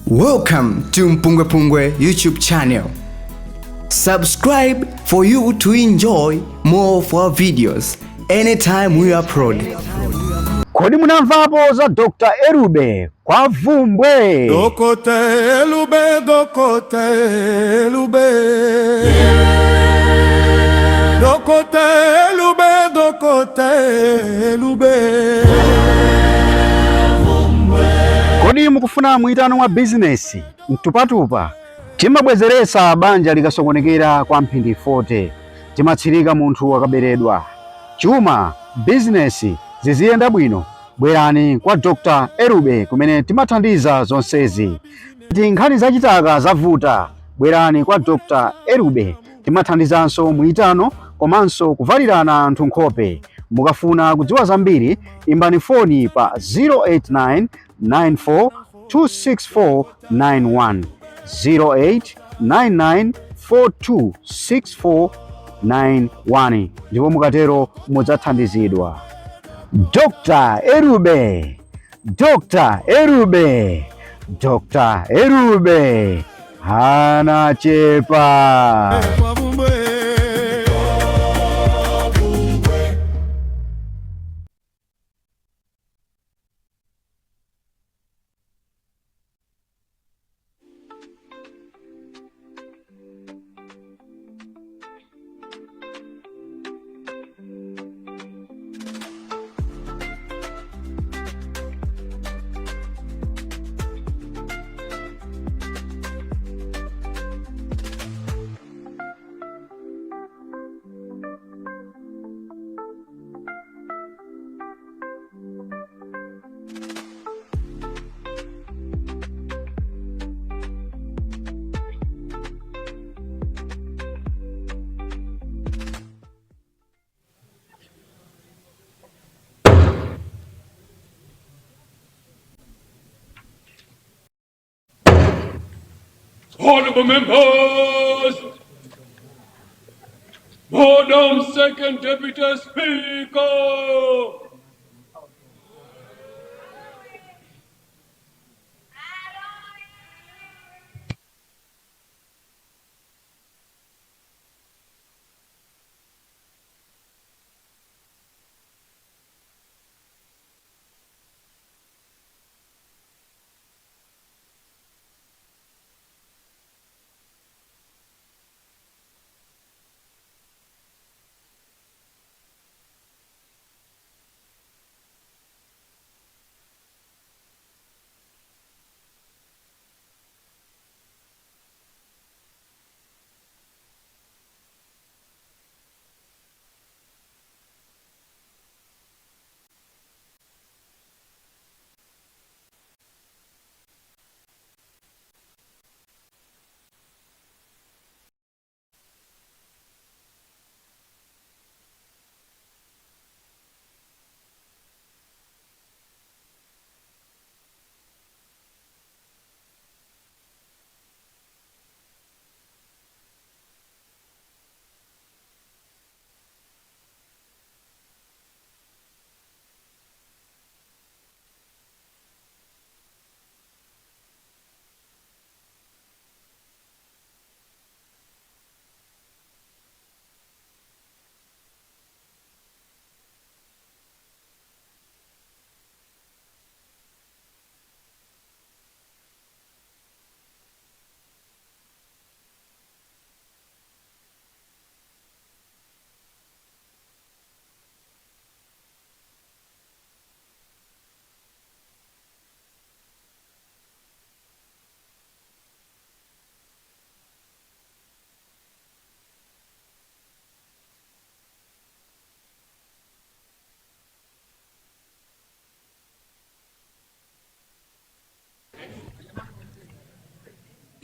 Welcome to MPUNGWE-PUNGWE YouTube channel. Subscribe for you to enjoy more of our videos anytime we upload. Kodi munamvapo za Dr. Erube kwa Vumbwe. Dokote Erube, Dokote Erube. Dokote Erube, Dokote Erube. Kodi mukufuna mwitano wa business mtupatupa timabwezeresa banja likasokonekera kwa mphindi 40 timatsirika munthu akaberedwa chuma business ziziyenda bwino bwerani kwa Dr. Erube kumene timathandiza zonsezi. Nkhani zachitaka zavuta bwerani kwa Dr. Erube timathandizanso mwitano komanso kuvalirana anthu nkhope. Mukafuna kudziwa zambiri imbani foni pa 089 942649 0899426491 ndipo mukatero mudzathandizidwa. Dr. Erube, Dr. Erube, Dr. Erube anachepa. Honorable members, Madam Second Deputy Speaker,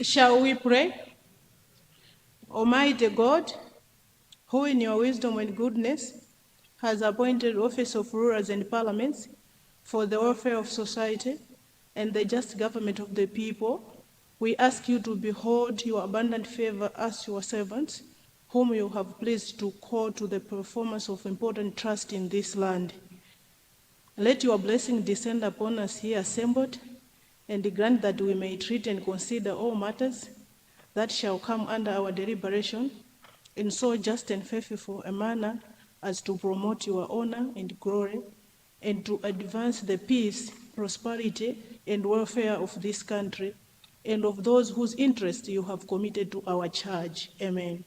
shall we pray? Almighty God, who in your wisdom and goodness has appointed office of rulers and parliaments for the welfare of society and the just government of the people, we ask you to behold your abundant favor as your servants, whom you have pleased to call to the performance of important trust in this land. Let your blessing descend upon us here assembled, and grant that we may treat and consider all matters that shall come under our deliberation in so just and faithful a manner as to promote your honor and glory, and to advance the peace, prosperity, and welfare of this country, and of those whose interest you have committed to our charge. Amen.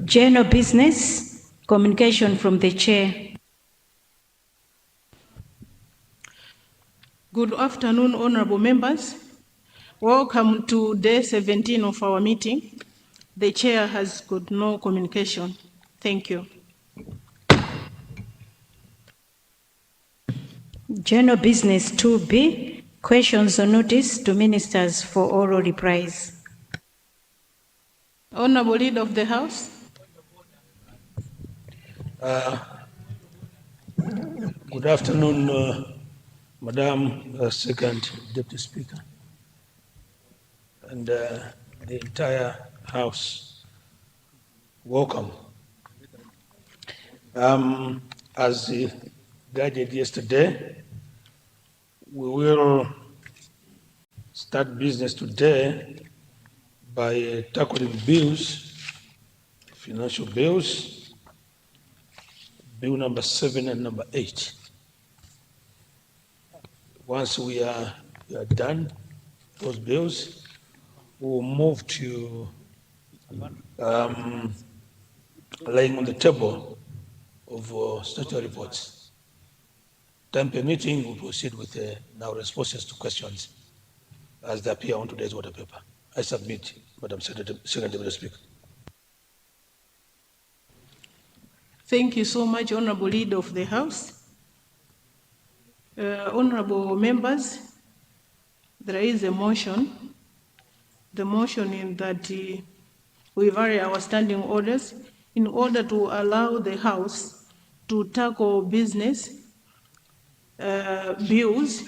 General business, communication from the chair. Good afternoon, honorable members. Welcome to day 17 of our meeting. The chair has got no communication. Thank you. General business 2B, questions or notice to ministers for oral replies. Honorable Leader of the House. Good afternoon, Madam Second Deputy Speaker, and the entire House. Welcome. As guided yesterday, we will start business today by tackling bills, financial bills, bill number 7 and number 8. Once we are done those bills, we will move to laying on the table of statutory reports. Time permitting, we will proceed with now responses to questions as they appear on today's water paper. I submit, Madam Second Deputy Speaker. Thank you so much, Honorable Leader of the House. Honorable members, there is a motion. The motion in that we vary our standing orders in order to allow the House to tackle business bills,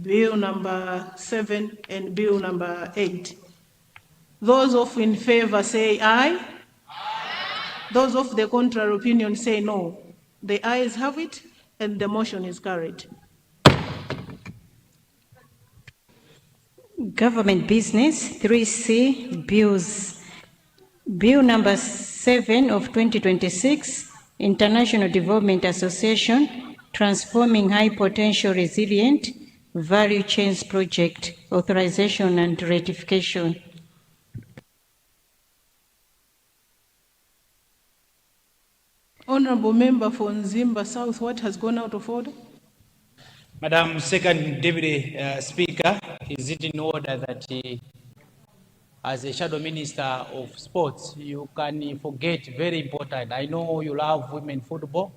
bill number 7 and bill number 8. Those of in favor say aye. Those of the contrary opinion say no. The ayes have it, and the motion is carried. Government business 3C, bills. Bill number 7 of 2026, International Development Association, Transforming High Potential Resilient Value Chains Project, authorization and ratification. Honorable Member for Nzimba South, what has gone out of order? Madam Second Deputy Speaker, is it in order that as a Shadow Minister of Sports, you can forget very important. I know you love women football,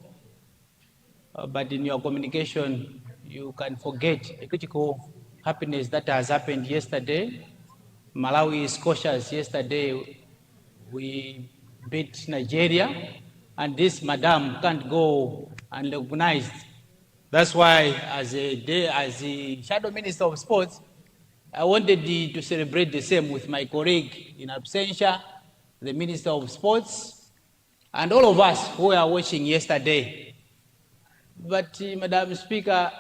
but in your communication, you can forget a critical happiness that has happened yesterday. Malawi Scotias yesterday, we beat Nigeria, and this madam can't go unrecognized. That's why, as a Shadow Minister of Sports, I wanted to celebrate the same with my colleague in absentia, the Minister of Sports, and all of us who were watching yesterday. But, Madam Speaker,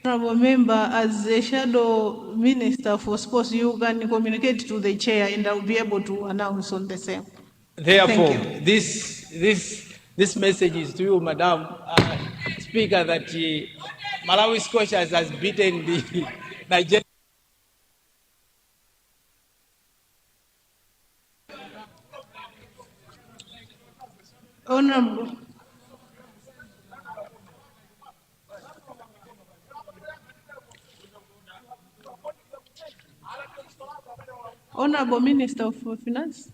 Honorable Member, as a Shadow Minister for Sports, you can communicate to the chair, and I'll be able to announce on the same. therefore, this message is to you, Madam Speaker, that Malawi Scotias has beaten the Nigeria. Honorable Minister of Finance.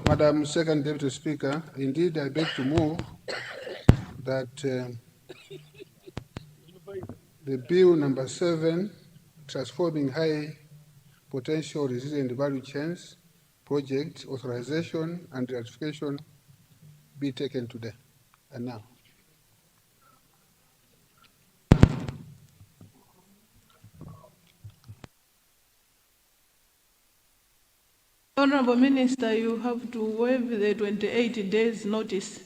Madam Second Deputy Speaker, indeed I beg to move that the bill number 7, transforming high potential resilient value chains project authorization and ratification be taken today and now. Honorable Minister, you have to waive the 28 days notice.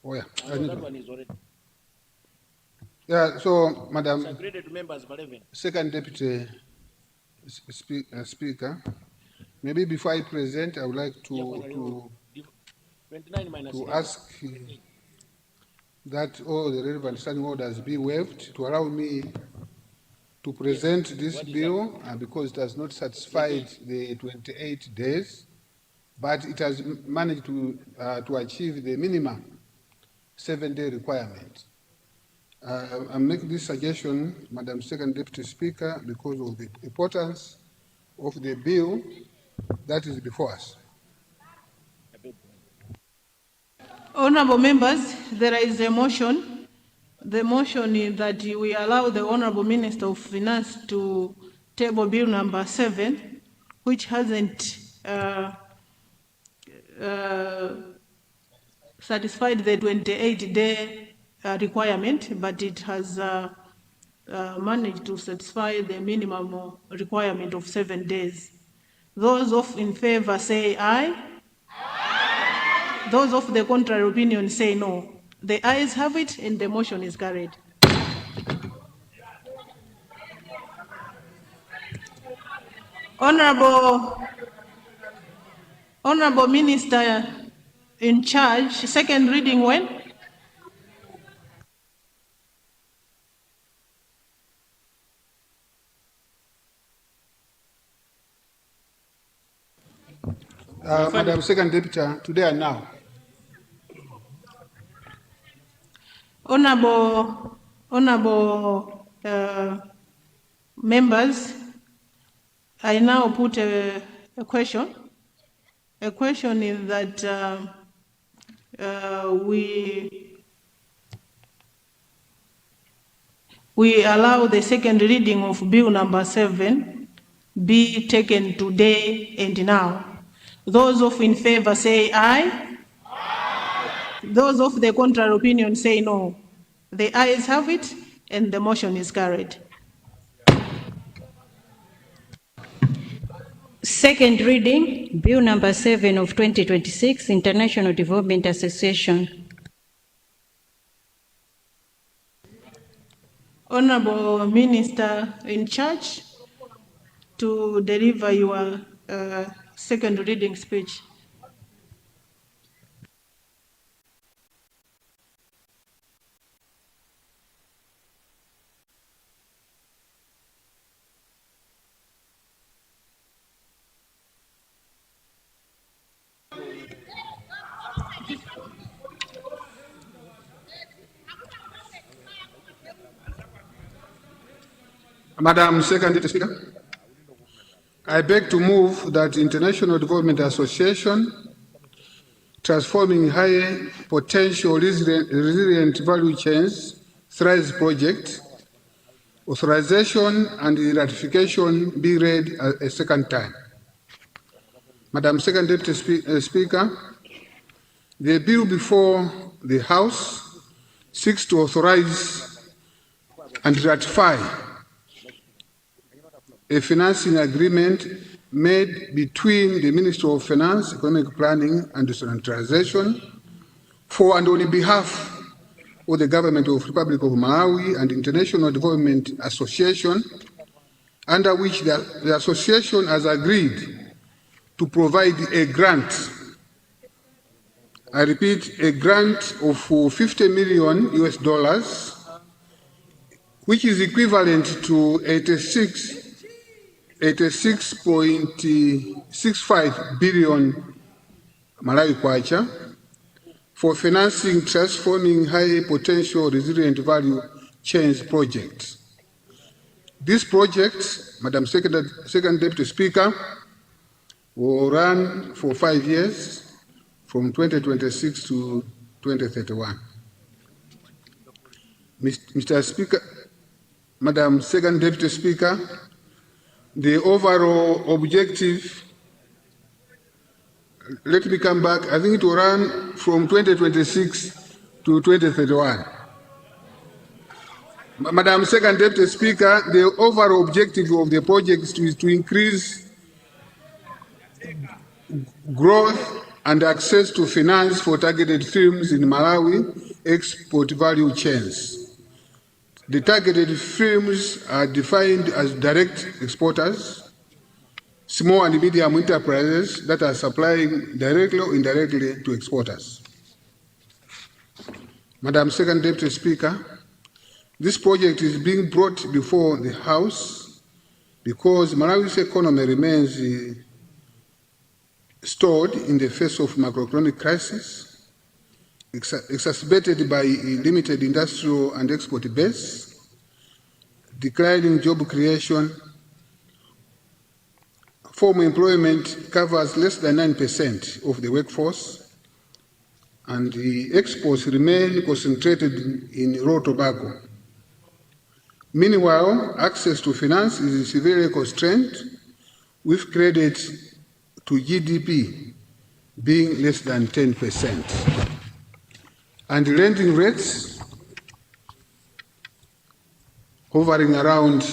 Oh yeah. Yeah, so Madam Second Deputy Speaker, maybe before I present, I would like to ask that all the relevant standing orders be waived to allow me to present this bill because it has not satisfied the 28 days, but it has managed to achieve the minimum 7-day requirement. I'm making this suggestion, Madam Second Deputy Speaker, because of the importance of the bill that is before us. Honorable members, there is a motion. The motion is that we allow the Honorable Minister of Finance to table bill number 7, which hasn't satisfied the 28-day requirement, but it has managed to satisfy the minimum requirement of 7 days. Those in favor say aye. Those of the contrary opinion say no. The ayes have it and the motion is carried. Honorable Minister in charge, second reading when? Madam Second Deputy, today and now. Honorable members, I now put a question. A question is that we allow the second reading of bill number 7 be taken today and now. Those in favor say aye. Those of the contrary opinion say no. The ayes have it and the motion is carried. Second reading, Bill number 7 of 2026, International Development Association. Honorable Minister in charge to deliver your second reading speech. Madam Second Deputy Speaker, I beg to move that International Development Association Transforming High Potential Resilient Value Chains THRIVE project authorization and ratification be read a second time. Madam Second Deputy Speaker, the bill before the House seeks to authorize and ratify a financing agreement made between the Ministry of Finance, Economic Planning and Decentralization for and on behalf of the Government of the Republic of Malawi and International Development Association, under which the association has agreed to provide a grant. I repeat, a grant of $50 million, which is equivalent to 86.65 billion Malawi kwacha for financing transforming high potential resilient value chains projects. This project, Madam Second Deputy Speaker, will run for 5 years from 2026 to 2031. Mr. Speaker, Madam Second Deputy Speaker, the overall objective, let me come back, I think it will run from 2026 to 2031. Madam Second Deputy Speaker, the overall objective of the project is to increase growth and access to finance for targeted firms in Malawi export value chains. The targeted firms are defined as direct exporters, small and medium enterprises that are supplying directly or indirectly to exporters. Madam Second Deputy Speaker, this project is being brought before the House because Malawi's economy remains stalled in the face of macroeconomic crisis, exacerbated by a limited industrial and export base, declining job creation. Formal employment covers less than 9% of the workforce, and the exports remain concentrated in raw tobacco. Meanwhile, access to finance is severely constrained, with credit to GDP being less than 10%. And lending rates hovering around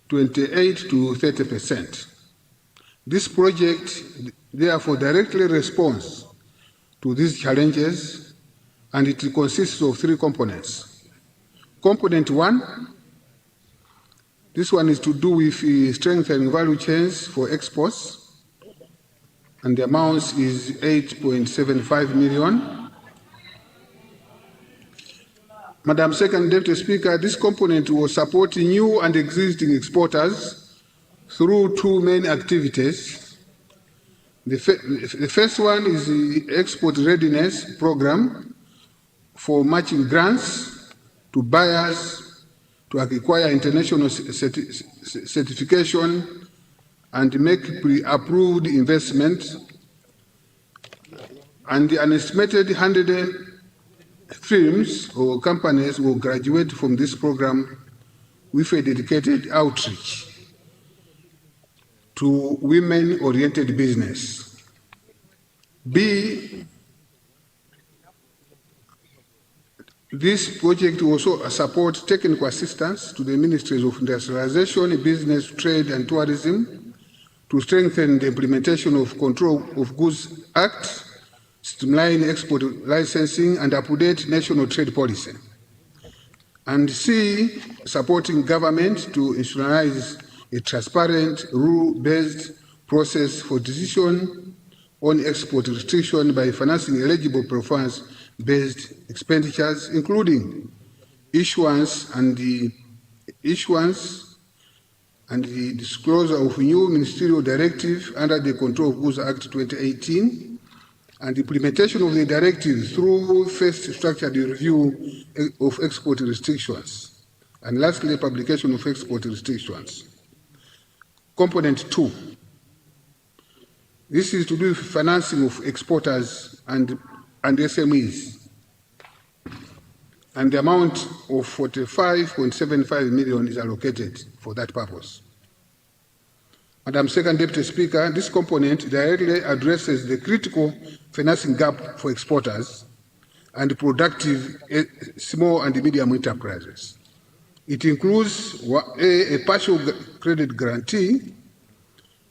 28 to 30%. This project therefore directly responds to these challenges, and it consists of 3 components. Component 1, this one is to do with strengthening value chains for exports, and the amount is 8.75 million. Madam Second Deputy Speaker, this component will support new and existing exporters through 2 main activities. The first one is the Export Readiness Program for matching grants to buyers to acquire international certification and make pre-approved investment, and an estimated 100 firms or companies will graduate from this program with a dedicated outreach to women-oriented business. B, this project will also support technical assistance to the Ministries of Industrialization, Business, Trade and Tourism to strengthen the implementation of Control of Goods Act, streamline export licensing and update national trade policy. And C, supporting government to institutionalize a transparent, rule-based process for decision on export restriction by financing eligible performance-based expenditures, including issuance and the disclosure of new ministerial directive under the Control of Goods Act 2018, and implementation of the directive through first structured review of export restrictions, and lastly, publication of export restrictions. Component 2. This is to do with financing of exporters and SMEs, and the amount of 45.75 million is allocated for that purpose. Madam Second Deputy Speaker, this component directly addresses the critical financing gap for exporters and productive small and medium enterprises. It includes a partial credit guarantee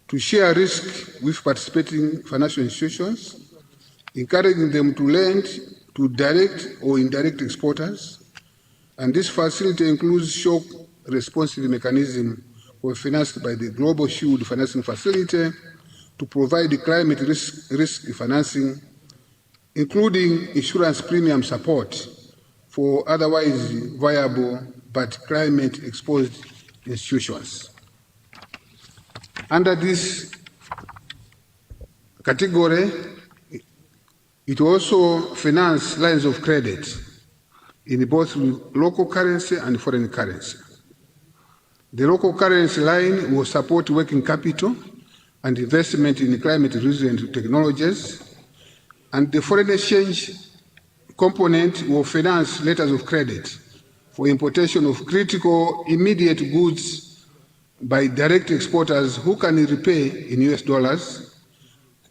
to share risk with participating financial institutions, encouraging them to lend to direct or indirect exporters, and this facility includes shock responsive mechanism financed by the Global Shield Financing Facility to provide climate risk financing, including insurance premium support for otherwise viable but climate-exposed institutions. Under this category, it also finances lines of credit in both local currency and foreign currency. The local currency line will support working capital and investment in climate-resilient technologies, and the foreign exchange component will finance letters of credit for importation of critical immediate goods by direct exporters who can repay in US dollars,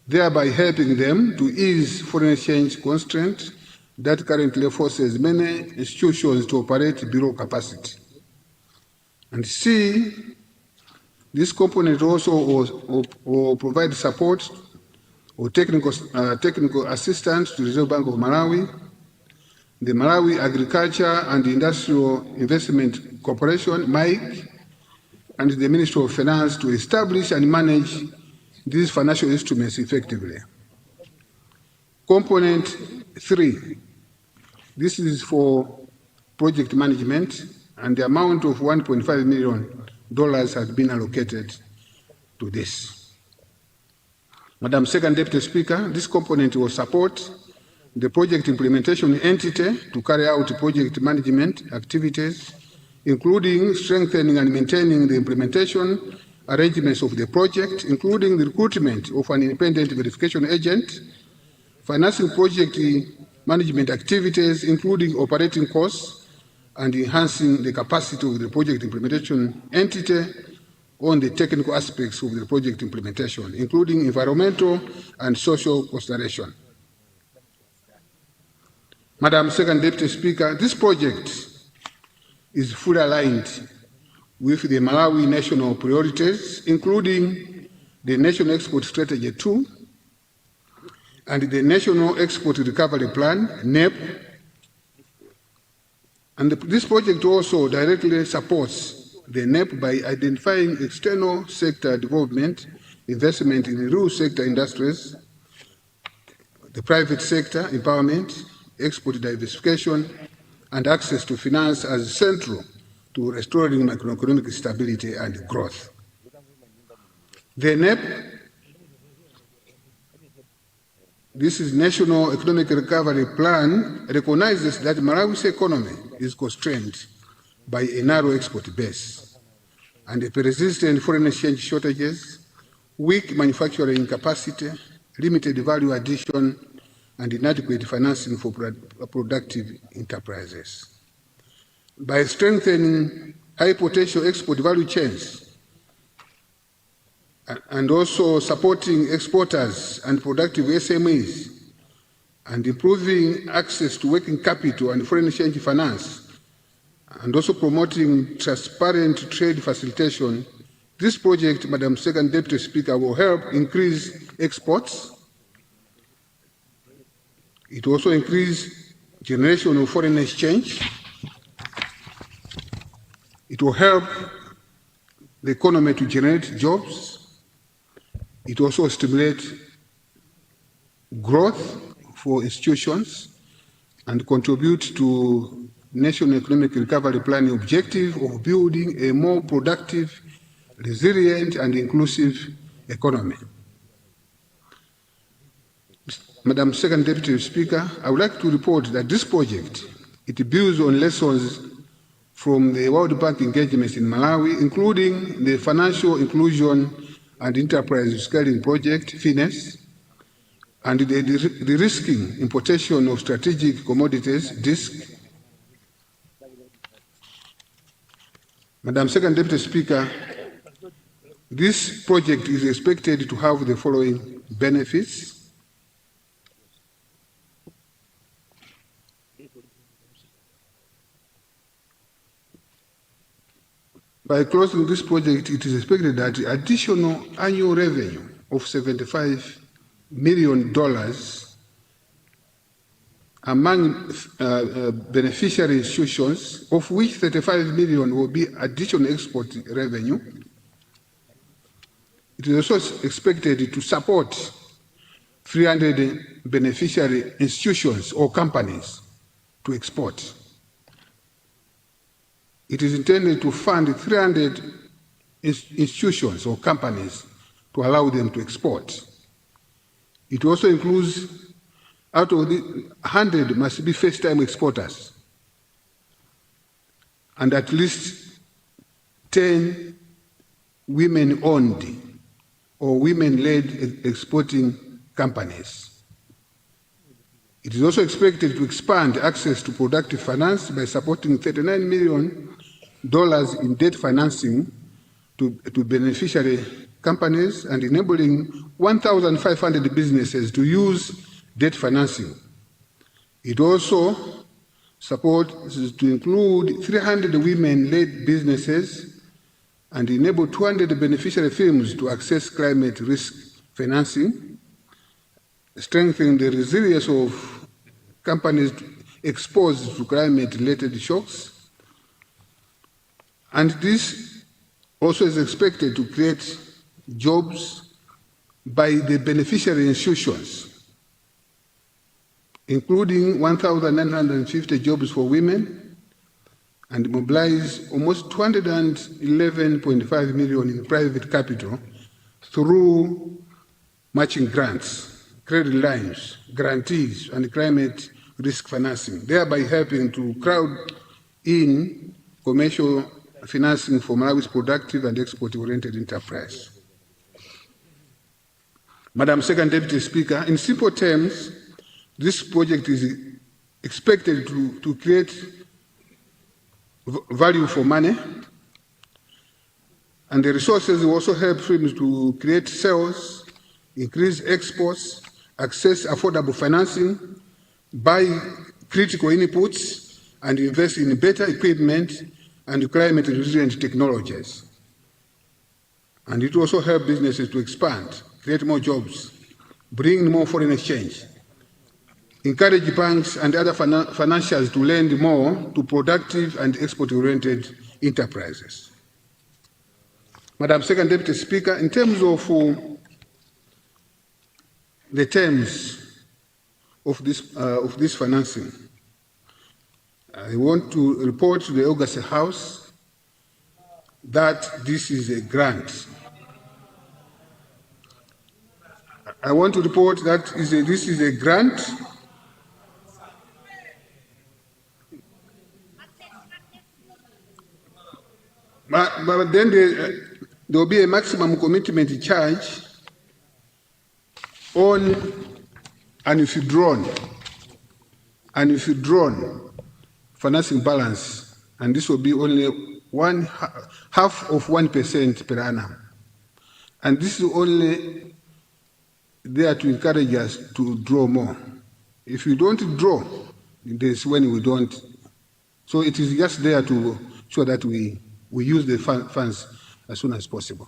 thereby helping them to ease foreign exchange constraint that currently forces many institutions to operate below capacity. And C, this component also will provide support or technical assistance to the Reserve Bank of Malawi, the Malawi Agriculture and Industrial Investment Corporation, MIC, and the Ministry of Finance to establish and manage these financial instruments effectively. Component 3, this is for project management, and the amount of $1.5 million has been allocated to this. Madam Second Deputy Speaker, this component will support the project implementation entity to carry out project management activities, including strengthening and maintaining the implementation arrangements of the project, including the recruitment of an independent verification agent, financing project management activities, including operating costs, and enhancing the capacity of the project implementation entity on the technical aspects of the project implementation, including environmental and social consideration. Madam Second Deputy Speaker, this project is fully aligned with the Malawi national priorities, including the National Export Strategy 2 and the National Export Recovery Plan, NEP. And this project also directly supports the NEP by identifying external sector development, investment in the rural sector industries, the private sector empowerment, export diversification, and access to finance as central to restoring macroeconomic stability and growth. The NEP, this is National Economic Recovery Plan, recognizes that Malawi's economy is constrained by a narrow export base and a persistent foreign exchange shortages, weak manufacturing capacity, limited value addition, and inadequate financing for productive enterprises. By strengthening high potential export value chains and also supporting exporters and productive SMEs and improving access to working capital and foreign exchange finance, and also promoting transparent trade facilitation, this project, Madam Second Deputy Speaker, will help increase exports. It will also increase generation of foreign exchange. It will help the economy to generate jobs. It will also stimulate growth for institutions and contribute to National Economic Recovery Plan objective of building a more productive, resilient, and inclusive economy. Madam Second Deputy Speaker, I would like to report that this project, it builds on lessons from the World Bank engagements in Malawi, including the Financial Inclusion and Enterprise Scaling Project, FINES, and the de-risking importation of strategic commodities, DISC. Madam Second Deputy Speaker, this project is expected to have the following benefits. By closing this project, it is expected that the additional annual revenue of $75 million among beneficiary institutions, of which $35 million will be additional export revenue. It is also expected to support 300 beneficiary institutions or companies to export. It is intended to fund 300 institutions or companies to allow them to export. It also includes, out of the 100 must be first-time exporters, and at least 10 women-owned or women-led exporting companies. It is also expected to expand access to productive finance by supporting $39 million in debt financing to beneficiary companies and enabling 1,500 businesses to use debt financing. It also supports to include 300 women-led businesses and enable 200 beneficiary firms to access climate risk financing, strengthening the resilience of companies exposed to climate-related shocks. And this also is expected to create jobs by the beneficiary institutions, including 1,950 jobs for women, and mobilize almost 211.5 million in private capital through matching grants, credit lines, guarantees, and climate risk financing, thereby helping to crowd in commercial financing for Malawi's productive and export-oriented enterprise. Madam Second Deputy Speaker, in simple terms, this project is expected to create value for money, and the resources will also help firms to create sales, increase exports, access affordable financing, buy critical inputs, and invest in better equipment and climate-resilient technologies. And it will also help businesses to expand, create more jobs, bring more foreign exchange, encourage banks and other financiers to lend more to productive and export-oriented enterprises. Madam Second Deputy Speaker, in terms of the terms of this financing, I want to report to the August House that this is a grant. I want to report that this is a grant but then there will be a maximum commitment charge on and if you drawn financing balance, and this will be only half of 1% per annum. And this is only there to encourage us to draw more. If you don't draw, there's when we don't. So it is just there to show that we use the funds as soon as possible.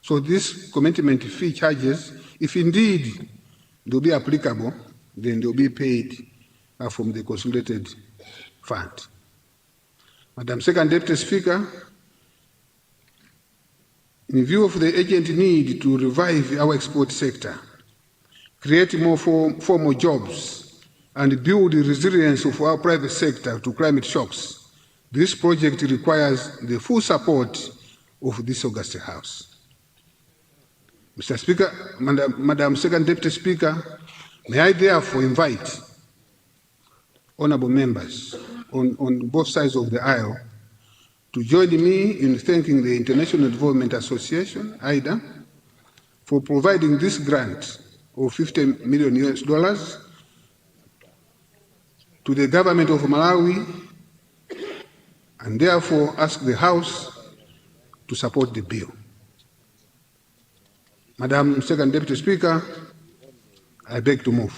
So this commitment fee charges, if indeed they'll be applicable, then they'll be paid from the consolidated fund. Madam Second Deputy Speaker, in view of the urgent need to revive our export sector, create more formal jobs, and build the resilience of our private sector to climate shocks, this project requires the full support of this August House. Mr. Speaker, Madam Second Deputy Speaker, may I therefore invite honorable members on both sides of the aisle to join me in thanking the International Development Association, IDA, for providing this grant of $50 million to the government of Malawi, and therefore ask the House to support the bill. Madam Second Deputy Speaker, I beg to move.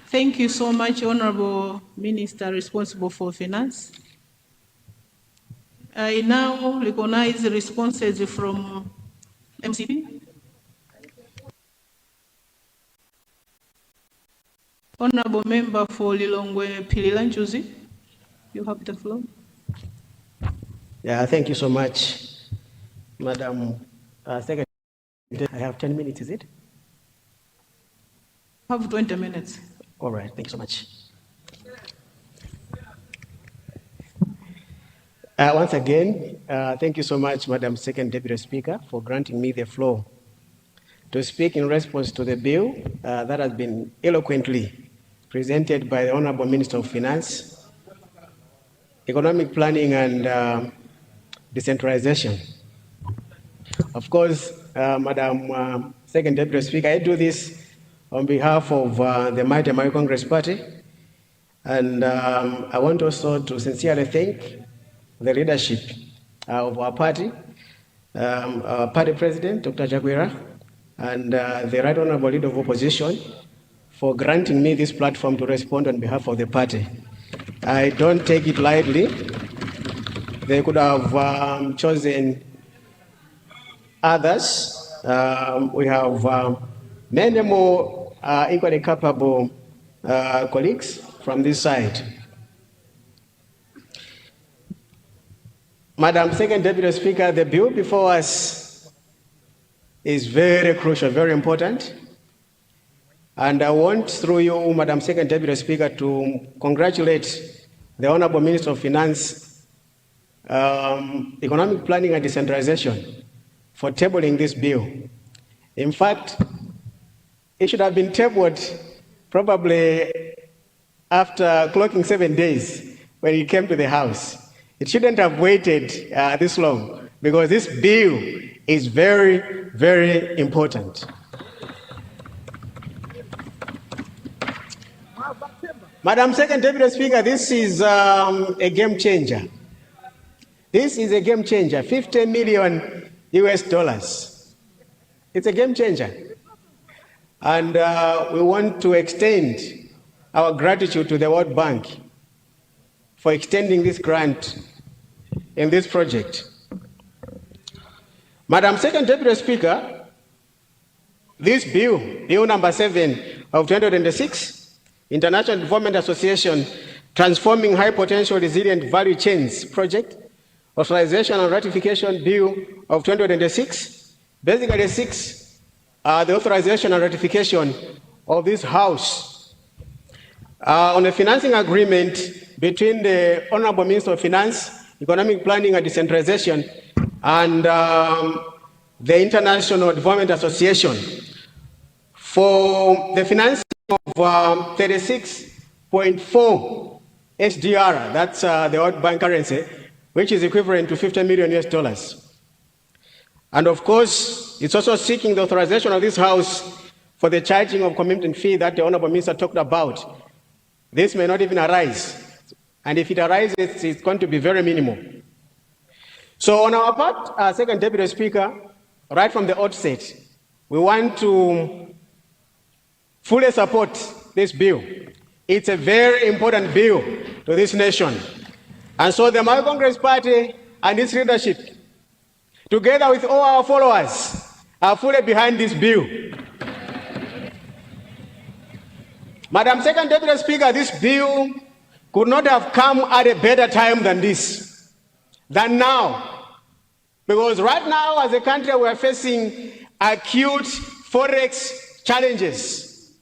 Thank you so much, Honorable Minister responsible for finance. I now recognize responses from MCP. Honorable Member for Waiunikira, you have the floor. Yeah, thank you so much, Madam Secretary. I have 10 minutes, is it? I have 20 minutes. All right, thank you so much. Once again, thank you so much, Madam Second Deputy Speaker, for granting me the floor. to speak in response to the bill that has been eloquently presented by the Honorable Minister of Finance, Economic Planning and Decentralization. Of course, Madam Second Deputy Speaker, I do this on behalf of the Mighty American Congress Party, and I want also to sincerely thank the leadership of our party, our party president, Dr. Jaguera, and the Right Honorable Leader of Opposition for granting me this platform to respond on behalf of the party. I don't take it lightly. They could have chosen others. We have many more equally capable colleagues from this side. Madam Second Deputy Speaker, the bill before us is very crucial, very important. And I want, through you, Madam Second Deputy Speaker, to congratulate the Honorable Minister of Finance, Economic Planning and Decentralization for tabling this bill. In fact, it should have been tabled probably after clocking 7 days when it came to the House. It shouldn't have waited this long because this bill is very, very important. Madam Second Deputy Speaker, this is a game changer. This is a game changer, $50 million US. It's a game changer. And we want to extend our gratitude to the World Bank for extending this grant in this project. Madam Second Deputy Speaker, this bill, Bill number 7 of 2026, International Development Association Transforming High Potential Resilient Value Chains Project, Authorization and Ratification Bill of 2026, basically seeks the authorization and ratification of this House on a financing agreement between the Honorable Minister of Finance, Economic Planning and Decentralization, and the International Development Association for the financing of 36.4 SDR, that's the World Bank currency, which is equivalent to $50 million US. And of course, it's also seeking the authorization of this House for the charging of commitment fee that the Honorable Minister talked about. This may not even arise. And if it arises, it's going to be very minimal. So on our part, Second Deputy Speaker, right from the outset, we want to fully support this bill. It's a very important bill to this nation. And so the American Congress Party and its leadership, together with all our followers, are fully behind this bill. Madam Second Deputy Speaker, this bill could not have come at a better time than this, than now. Because right now, as a country, we are facing acute forex challenges.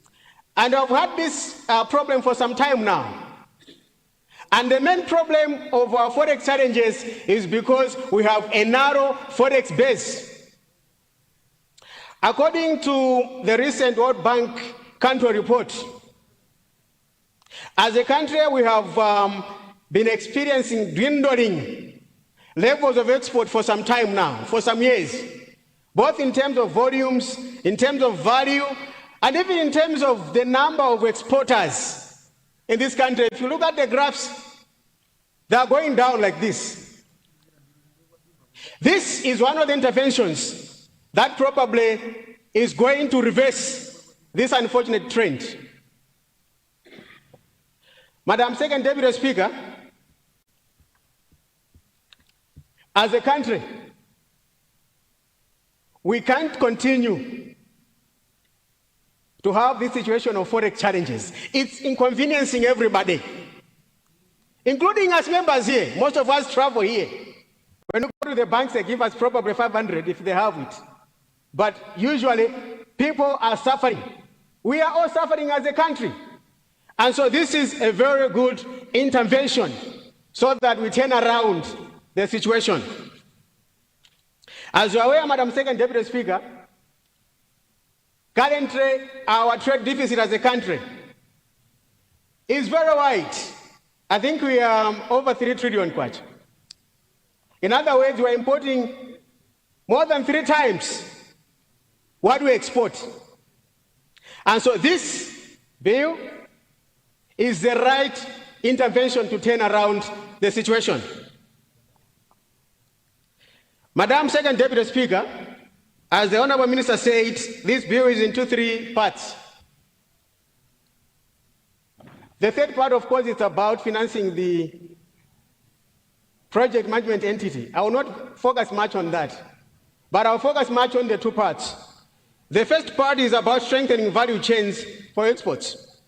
And I've had this problem for some time now. And the main problem of our forex challenges is because we have a narrow forex base. According to the recent World Bank country report, as a country, we have been experiencing dwindling levels of export for some time now, for some years, both in terms of volumes, in terms of value, and even in terms of the number of exporters in this country. If you look at the graphs, they are going down like this. This is one of the interventions that probably is going to reverse this unfortunate trend. Madam Second Deputy Speaker, as a country, we can't continue to have this situation of forex challenges. It's inconveniencing everybody, including us members here. Most of us travel here. When we go to the banks, they give us probably 500 if they have it. But usually, people are suffering. We are all suffering as a country. And so this is a very good intervention so that we turn around the situation. As you are aware, Madam Second Deputy Speaker, Currently, our trade deficit as a country is very wide. I think we are over 3 trillion kwacha. In other words, we are importing more than 3 times what we export. And so this bill is the right intervention to turn around the situation. Madam Second Deputy Speaker, as the Honorable Minister said, this bill is into 3 parts. The third part, of course, is about financing the project management entity. I will not focus much on that, but I'll focus much on the 2 parts. The first part is about strengthening value chains for exports.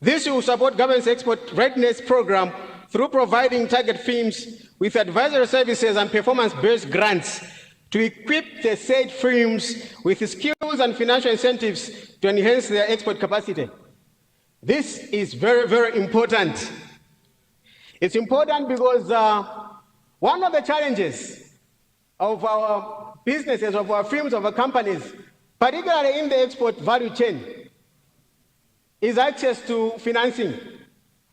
This will support government's export readiness program through providing target firms with advisory services and performance-based grants to equip the said firms with skills and financial incentives to enhance their export capacity. This is very, very important. It's important because one of the challenges of our businesses, of our firms, of our companies, particularly in the export value chain, is access to financing.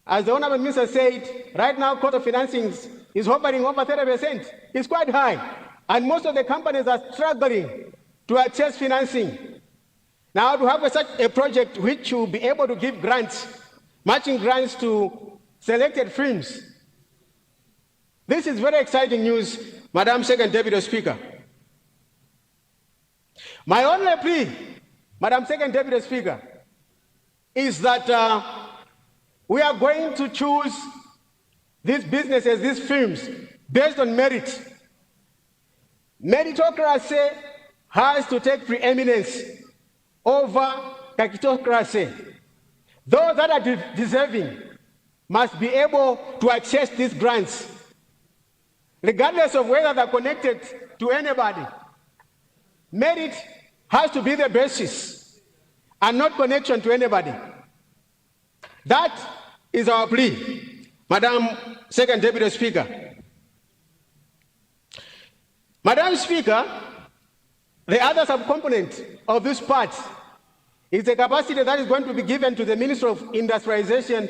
As the Honorable Minister said, right now cost of financing is hovering over 30%. It's quite high. And most of the companies are struggling to access financing. Now, to have such a project which will be able to give grants, matching grants to selected firms, this is very exciting news, Madam Second Deputy Speaker. My only plea, Madam Second Deputy Speaker, is that we are going to choose these businesses, these firms, based on merit. Meritocracy has to take preeminence over kakitocracy. Those that are deserving must be able to access these grants, regardless of whether they're connected to anybody. Merit has to be the basis and not connection to anybody. That is our plea, Madam Second Deputy Speaker. Madam Speaker, the other subcomponent of this part is the capacity that is going to be given to the Minister of Industrialization,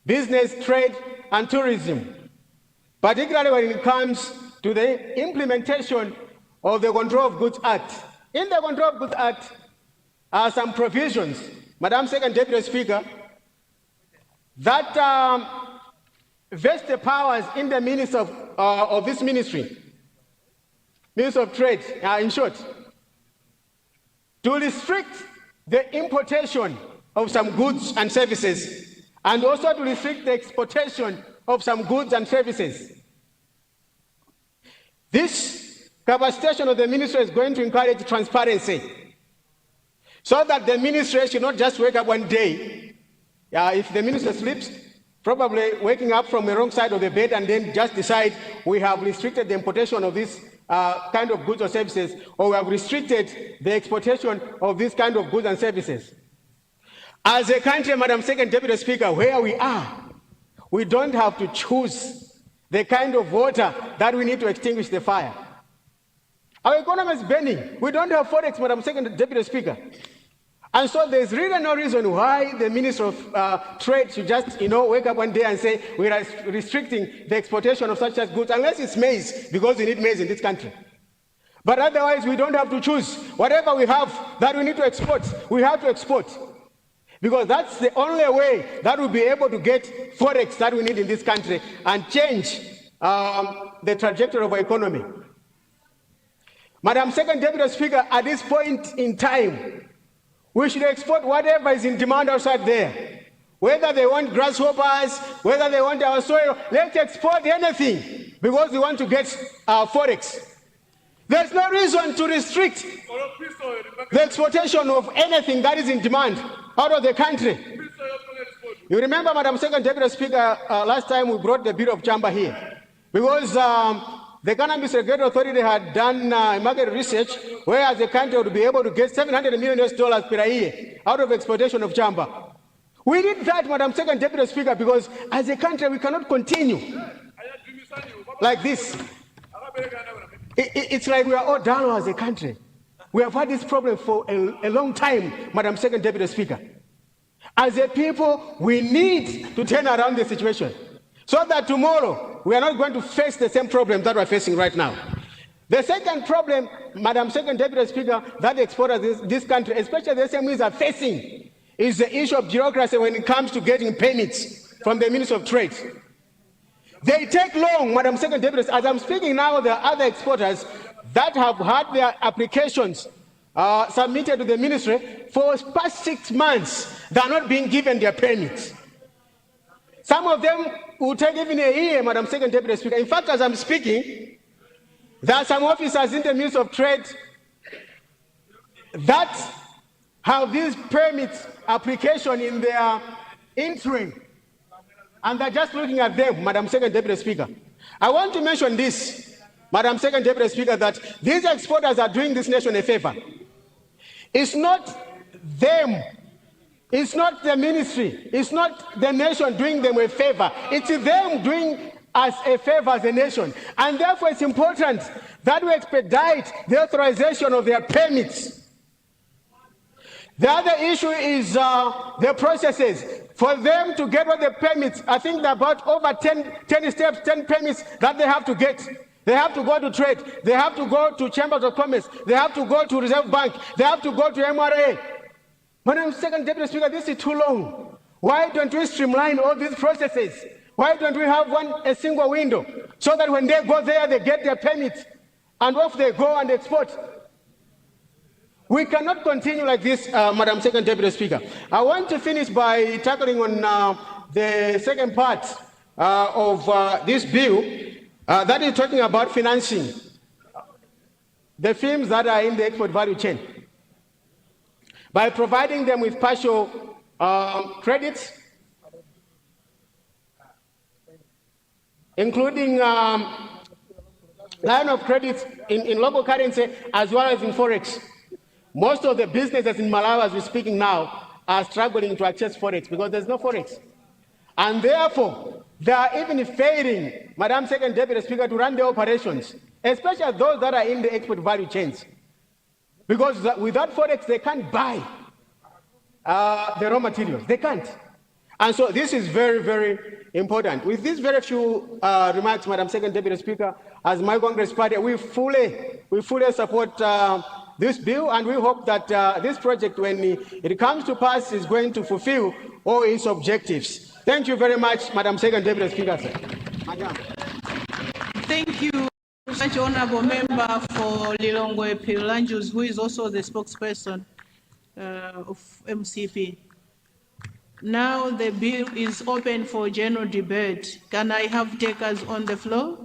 Business, Trade, and Tourism, particularly when it comes to the implementation of the Control of Goods Act. In the Control of Goods Act are some provisions, Madam Second Deputy Speaker, that vest the powers in the Minister of this ministry, Minister of Trade, in short, to restrict the importation of some goods and services, and also to restrict the exportation of some goods and services. This capacitation of the ministry is going to encourage transparency, so that the ministry should not just wake up one day, if the minister sleeps, probably waking up from the wrong side of the bed and then just decide we have restricted the importation of this kind of goods or services, or we have restricted the exportation of this kind of goods and services. As a country, Madam Second Deputy Speaker, where we are, we don't have to choose the kind of water that we need to extinguish the fire. Our economy is burning. We don't have forex, Madam Second Deputy Speaker. And so there's really no reason why the Minister of Trade should just, wake up one day and say we are restricting the exportation of such as goods, unless it's maize, because we need maize in this country. But otherwise, we don't have to choose. Whatever we have that we need to export, we have to export. Because that's the only way that we'll be able to get forex that we need in this country and change the trajectory of our economy. Madam Second Deputy Speaker, at this point in time, we should export whatever is in demand outside there. Whether they want grasshoppers, whether they want our soil, let's export anything because we want to get forex. There's no reason to restrict the exportation of anything that is in demand out of the country. You remember, Madam Second Deputy Speaker, last time we brought the Bureau of Chamber here because the Cannabis Regulatory Authority had done market research where as a country would be able to get $700 million per year out of exportation of chamber. We need that, Madam Second Deputy Speaker, because as a country we cannot continue like this. It's like we are all down as a country. We have had this problem for a long time, Madam Second Deputy Speaker. As a people, we need to turn around the situation so that tomorrow we are not going to face the same problem that we're facing right now. The second problem, Madam Second Deputy Speaker, that the exporters this country, especially the SMEs, are facing is the issue of bureaucracy when it comes to getting permits from the Ministry of Trade. They take long, Madam Second Deputy. As I'm speaking now, there are other exporters that have had their applications submitted to the ministry for past 6 months. They are not being given their permits. Some of them will take even a year, Madam Second Deputy Speaker. In fact, as I'm speaking, there are some officers in the Ministry of Trade that have these permits application in their interim, and they're just looking at them, Madam Second Deputy Speaker. I want to mention this, Madam Second Deputy Speaker, that these exporters are doing this nation a favor. It's not them, it's not the ministry, it's not the nation doing them a favor, it's them doing us a favor as a nation. And therefore it's important that we expedite the authorization of their permits. The other issue is the processes. For them to get all the permits, I think there are about over 10 steps, 10 permits that they have to get. They have to go to trade, they have to go to chambers of commerce, they have to go to Reserve Bank, they have to go to MRA. Madam Second Deputy Speaker, this is too long. Why don't we streamline all these processes? Why don't we have a single window so that when they go there, they get their permits and off they go and export? We cannot continue like this, Madam Second Deputy Speaker. I want to finish by tackling on the second part of this bill that is talking about financing the firms that are in the export value chain by providing them with partial credits, including line of credits in local currency as well as in forex. Most of the businesses in Malawi, as we're speaking now, are struggling to access forex because there's no forex. And therefore, they are even failing, Madam Second Deputy Speaker, to run their operations, especially those that are in the export value chains. Because without forex, they can't buy the raw materials. They can't. And so this is very, very important. With these very few remarks, Madam Second Deputy Speaker, as my Congress party, we fully support this bill, and we hope that this project, when it comes to pass, is going to fulfill all its objectives. Thank you very much, Madam Second Deputy Speaker. Madam. Thank you, such honorable member for Lilongwe-Pulanjus, who is also the spokesperson of MCP. Now the bill is open for general debate. Can I have takers on the floor?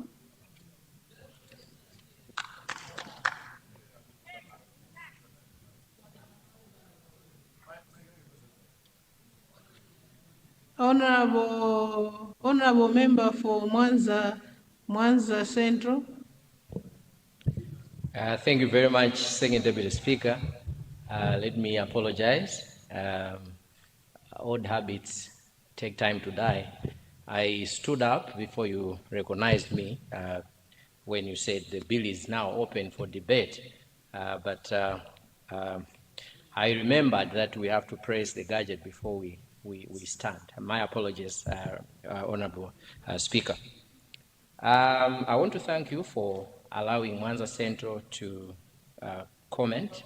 Honorable member for Mwanza Central. Thank you very much, Second Deputy Speaker. Let me apologize. Old habits take time to die. I stood up before you recognized me when you said the bill is now open for debate. But I remembered that we have to press the gadget before we stand. My apologies, Honorable Speaker. I want to thank you for allowing Mwanza Central to comment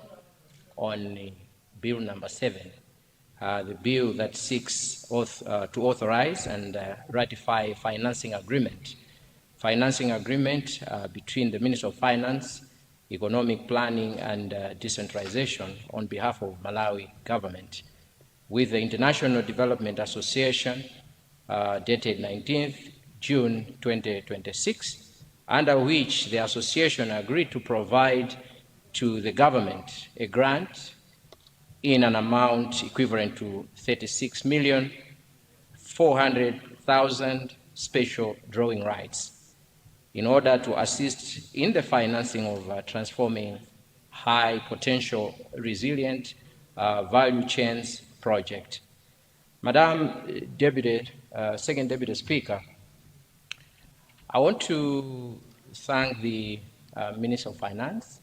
on Bill number 7. The bill that seeks to authorize and ratify financing agreement between the Ministry of Finance, Economic Planning and Decentralization on behalf of Malawi government with the International Development Association dated 19th June 2026, under which the association agreed to provide to the government a grant in an amount equivalent to 36,400,000 special drawing rights in order to assist in the financing of transforming high potential resilient value chains project. Madam Deputy, Second Deputy Speaker, I want to thank the Minister of Finance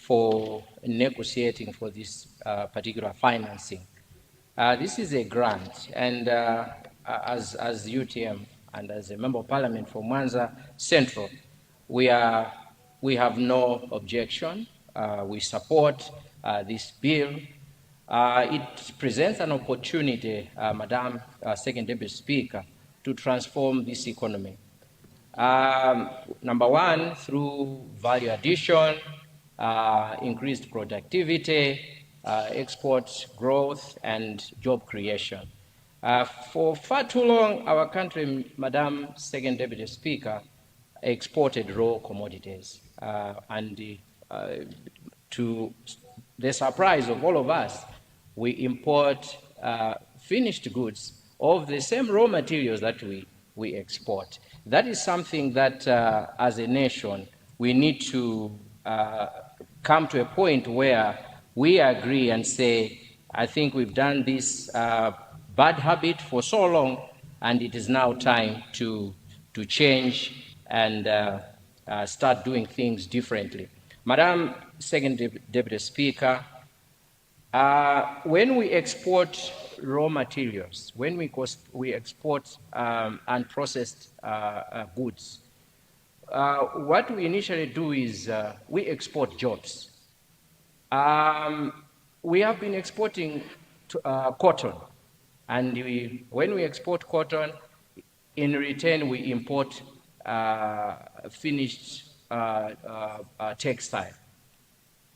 for negotiating for this particular financing. This is a grant, and as UTM and as a Member of Parliament from Mwanza Central, we have no objection. We support this bill. It presents an opportunity, Madam Second Deputy Speaker, to transform this economy. Number one, through value addition, increased productivity, export growth, and job creation. For far too long, our country, Madam Second Deputy Speaker, exported raw commodities. And to the surprise of all of us, we import finished goods of the same raw materials that we export. That is something that, as a nation, we need to come to a point where we agree and say, I think we've done this bad habit for so long, and it is now time to change and start doing things differently. Madam Second Deputy Speaker, when we export raw materials, when we export unprocessed goods, what we initially do is we export jobs. We have been exporting cotton, and when we export cotton, in return we import finished textile.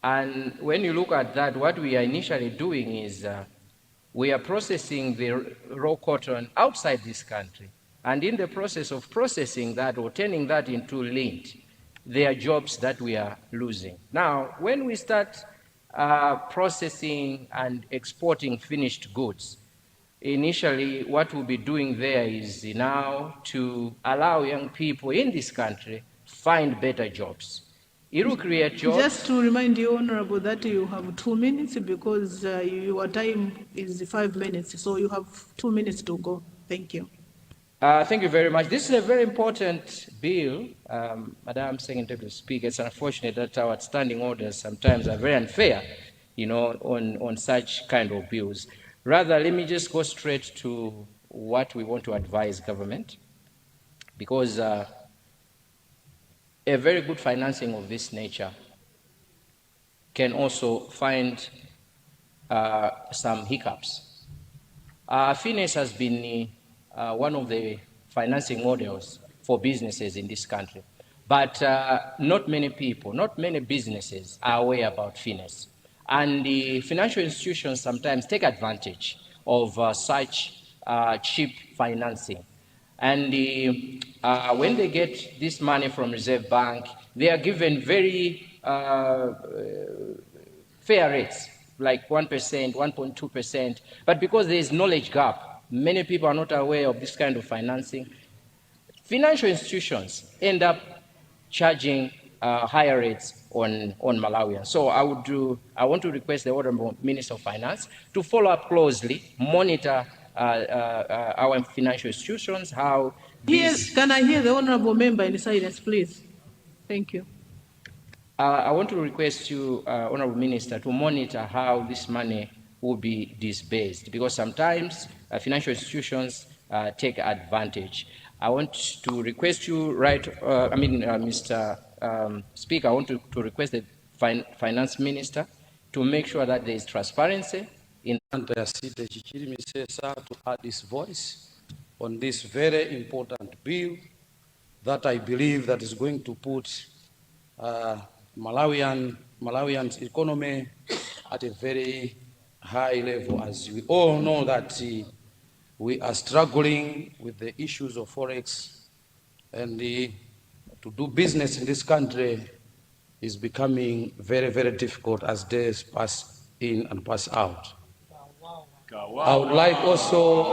And when you look at that, what we are initially doing is we are processing the raw cotton outside this country. And in the process of processing that or turning that into lint, there are jobs that we are losing. Now, when we start processing and exporting finished goods, initially what we'll be doing there is now to allow young people in this country find better jobs. It will create jobs. Just to remind you, Honorable, that you have 2 minutes because your time is 5 minutes, so you have 2 minutes to go. Thank you. Thank you very much. This is a very important bill, Madam Second Deputy Speaker. It's unfortunate that our standing orders sometimes are very unfair, on such kind of bills. Rather, let me just go straight to what we want to advise government, because a very good financing of this nature can also find some hiccups. Finance has been one of the financing models for businesses in this country, but not many people, not many businesses are aware about finance. And the financial institutions sometimes take advantage of such cheap financing. And when they get this money from Reserve Bank, they are given very fair rates, like 1%, 1.2%. But because there is knowledge gap, many people are not aware of this kind of financing. Financial institutions end up charging higher rates on Malawians. So I want to request the Honorable Minister of Finance to follow up closely, monitor our financial institutions, how Yes, can I hear the Honorable Member in silence, please? Thank you. I want to request you, Honorable Minister, to monitor how this money will be disbursed, because sometimes financial institutions take advantage. I want to request you, Mr. Speaker, I want to request the Finance Minister to make sure that there is transparency in to add his voice on this very important bill that I believe that is going to put Malawian's economy at a very high level. As we all know that we are struggling with the issues of Forex, and to do business in this country is becoming very, very difficult as days pass in and pass out. I would like also,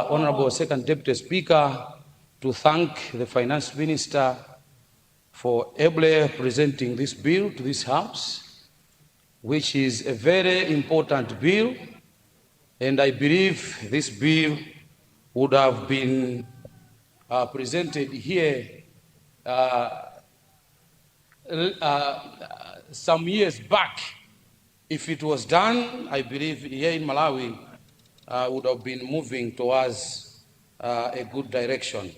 Honorable Second Deputy Speaker, to thank the Finance Minister for ably presenting this bill to this House, which is a very important bill, and I believe this bill would have been presented here some years back, if it was done, I believe here in Malawi would have been moving towards a good direction.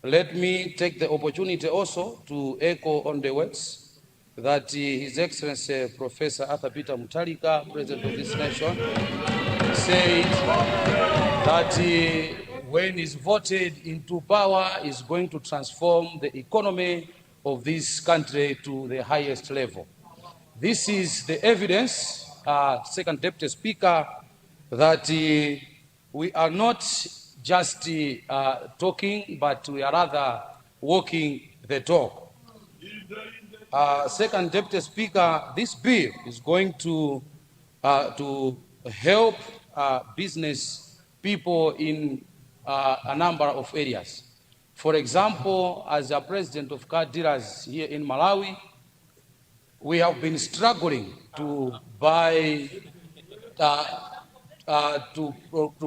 Let me take the opportunity also to echo on the words that His Excellency Professor Arthur Peter Mutharika, President of this nation, said that when he's voted into power, is going to transform the economy of this country to the highest level. This is the evidence, Second Deputy Speaker, that we are not just talking, but we are rather walking the talk. Second Deputy Speaker, this bill is going to help business people in a number of areas. For example, as a president of car dealers here in Malawi, we have been struggling to buy, to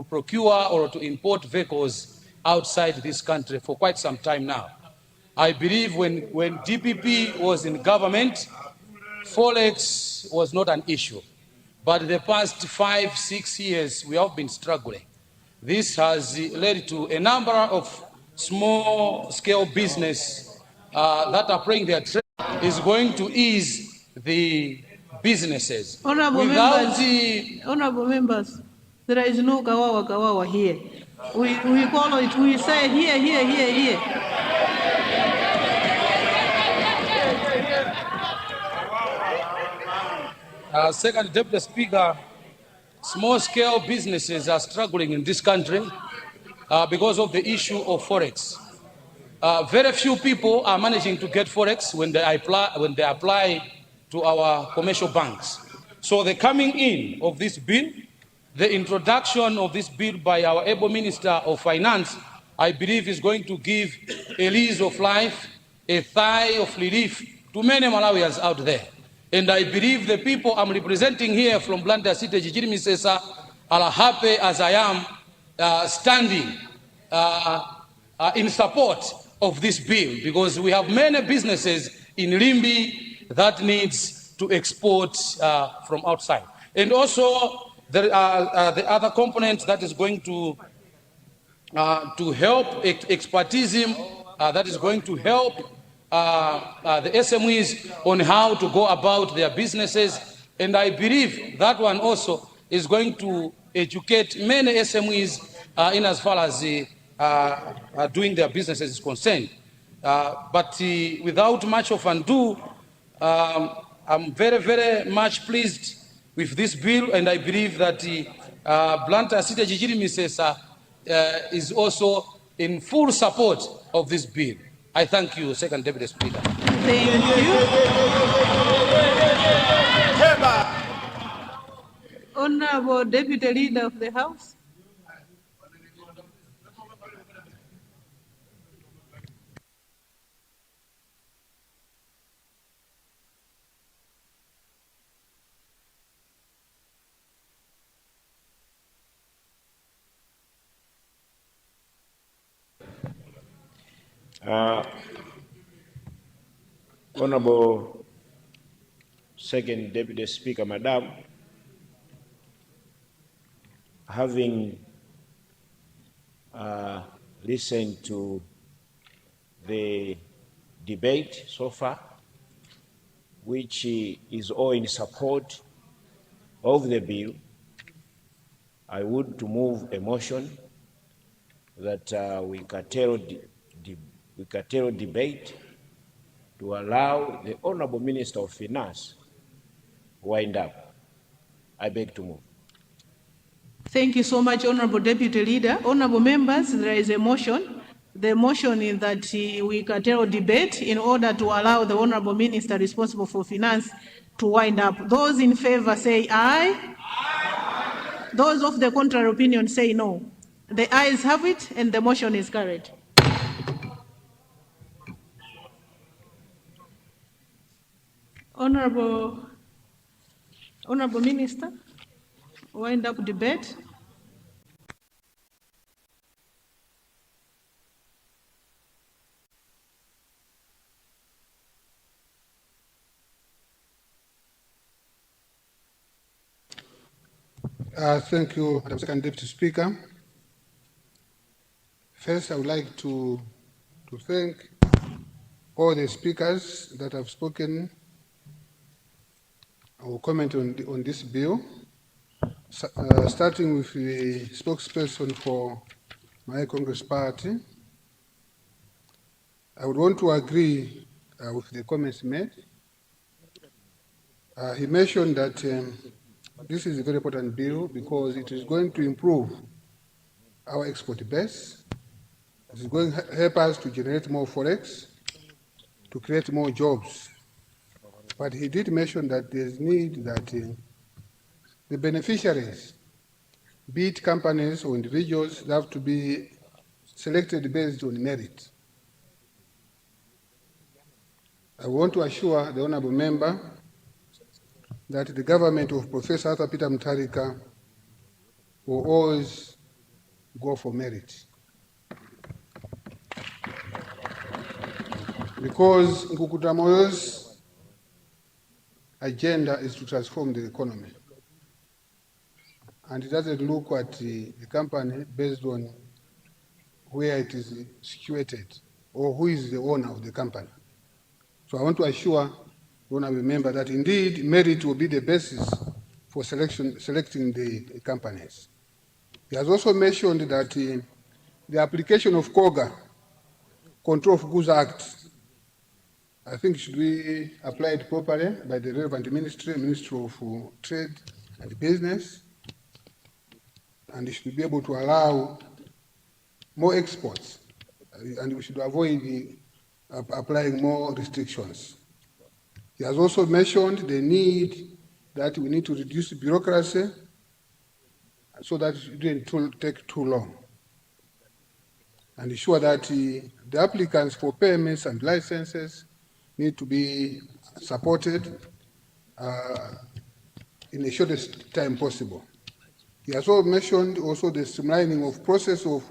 procure or to import vehicles outside this country for quite some time now. I believe when DPP was in government, Forex was not an issue. But the past 5-6 years, we have been struggling. This has led to a number of small-scale business that are paying their trade is going to ease the businesses. Honorable members, there is no kawawa here. We call it, we say here. Second Deputy Speaker, small-scale businesses are struggling in this country because of the issue of Forex. Very few people are managing to get Forex when they apply to our commercial banks. So the coming in of this bill, the introduction of this bill by our able Minister of Finance, I believe is going to give a lease of life, a sigh of relief to many Malawians out there. And I believe the people I'm representing here from Blantyre City, Jijiri Misesa, are happy as I am standing in support of this bill, because we have many businesses in Limbi that needs to export from outside. And also there are the other components that is going to help expertise, that is going to help the SMEs on how to go about their businesses. And I believe that one also is going to educate many SMEs in as far as doing their businesses is concerned. But without much of ado, I'm very, very much pleased with this bill, and I believe that Blantyre City Jijiri Misesa is also in full support of this bill. I thank you, Second Deputy Speaker. Thank you. Honorable Deputy Leader of the House. Honorable Second Deputy Speaker, Madam, having listened to the debate so far, which is all in support of the bill, I would to move a motion that we curtail debate to allow the Honorable Minister of Finance wind up. I beg to move. Thank you so much, Honorable Deputy Leader. Honorable members, there is a motion. The motion is that we curtail debate in order to allow the Honorable Minister responsible for Finance to wind up. Those in favor say aye. Aye. Those of the contrary opinion say no. The ayes have it, and the motion is carried. Honorable Minister, wind up debate. Thank you, Madam Second Deputy Speaker. First, I would like to thank all the speakers that have spoken or commented on this bill, starting with the spokesperson for my Congress party. I would want to agree with the comments made. He mentioned that this is a very important bill because it is going to improve our export base. It is going to help us to generate more forex, to create more jobs. But he did mention that there's need that the beneficiaries, be it companies or individuals, they have to be selected based on merit. I want to assure the honorable member that the government of Professor Arthur Peter Mutharika will always go for merit. Because Nkukuta Moyo's agenda is to transform the economy. And it doesn't look at the company based on where it is situated or who is the owner of the company. So I want to assure the honorable member that indeed merit will be the basis for selecting the companies. He has also mentioned that the application of KOGA, Control of Goods Act, I think should be applied properly by the relevant ministry, Ministry of Trade and Business, and it should be able to allow more exports, and we should avoid applying more restrictions. He has also mentioned the need that we need to reduce bureaucracy so that it didn't take too long, and ensure that the applicants for permits and licenses need to be supported in the shortest time possible. He has also mentioned also the streamlining of process of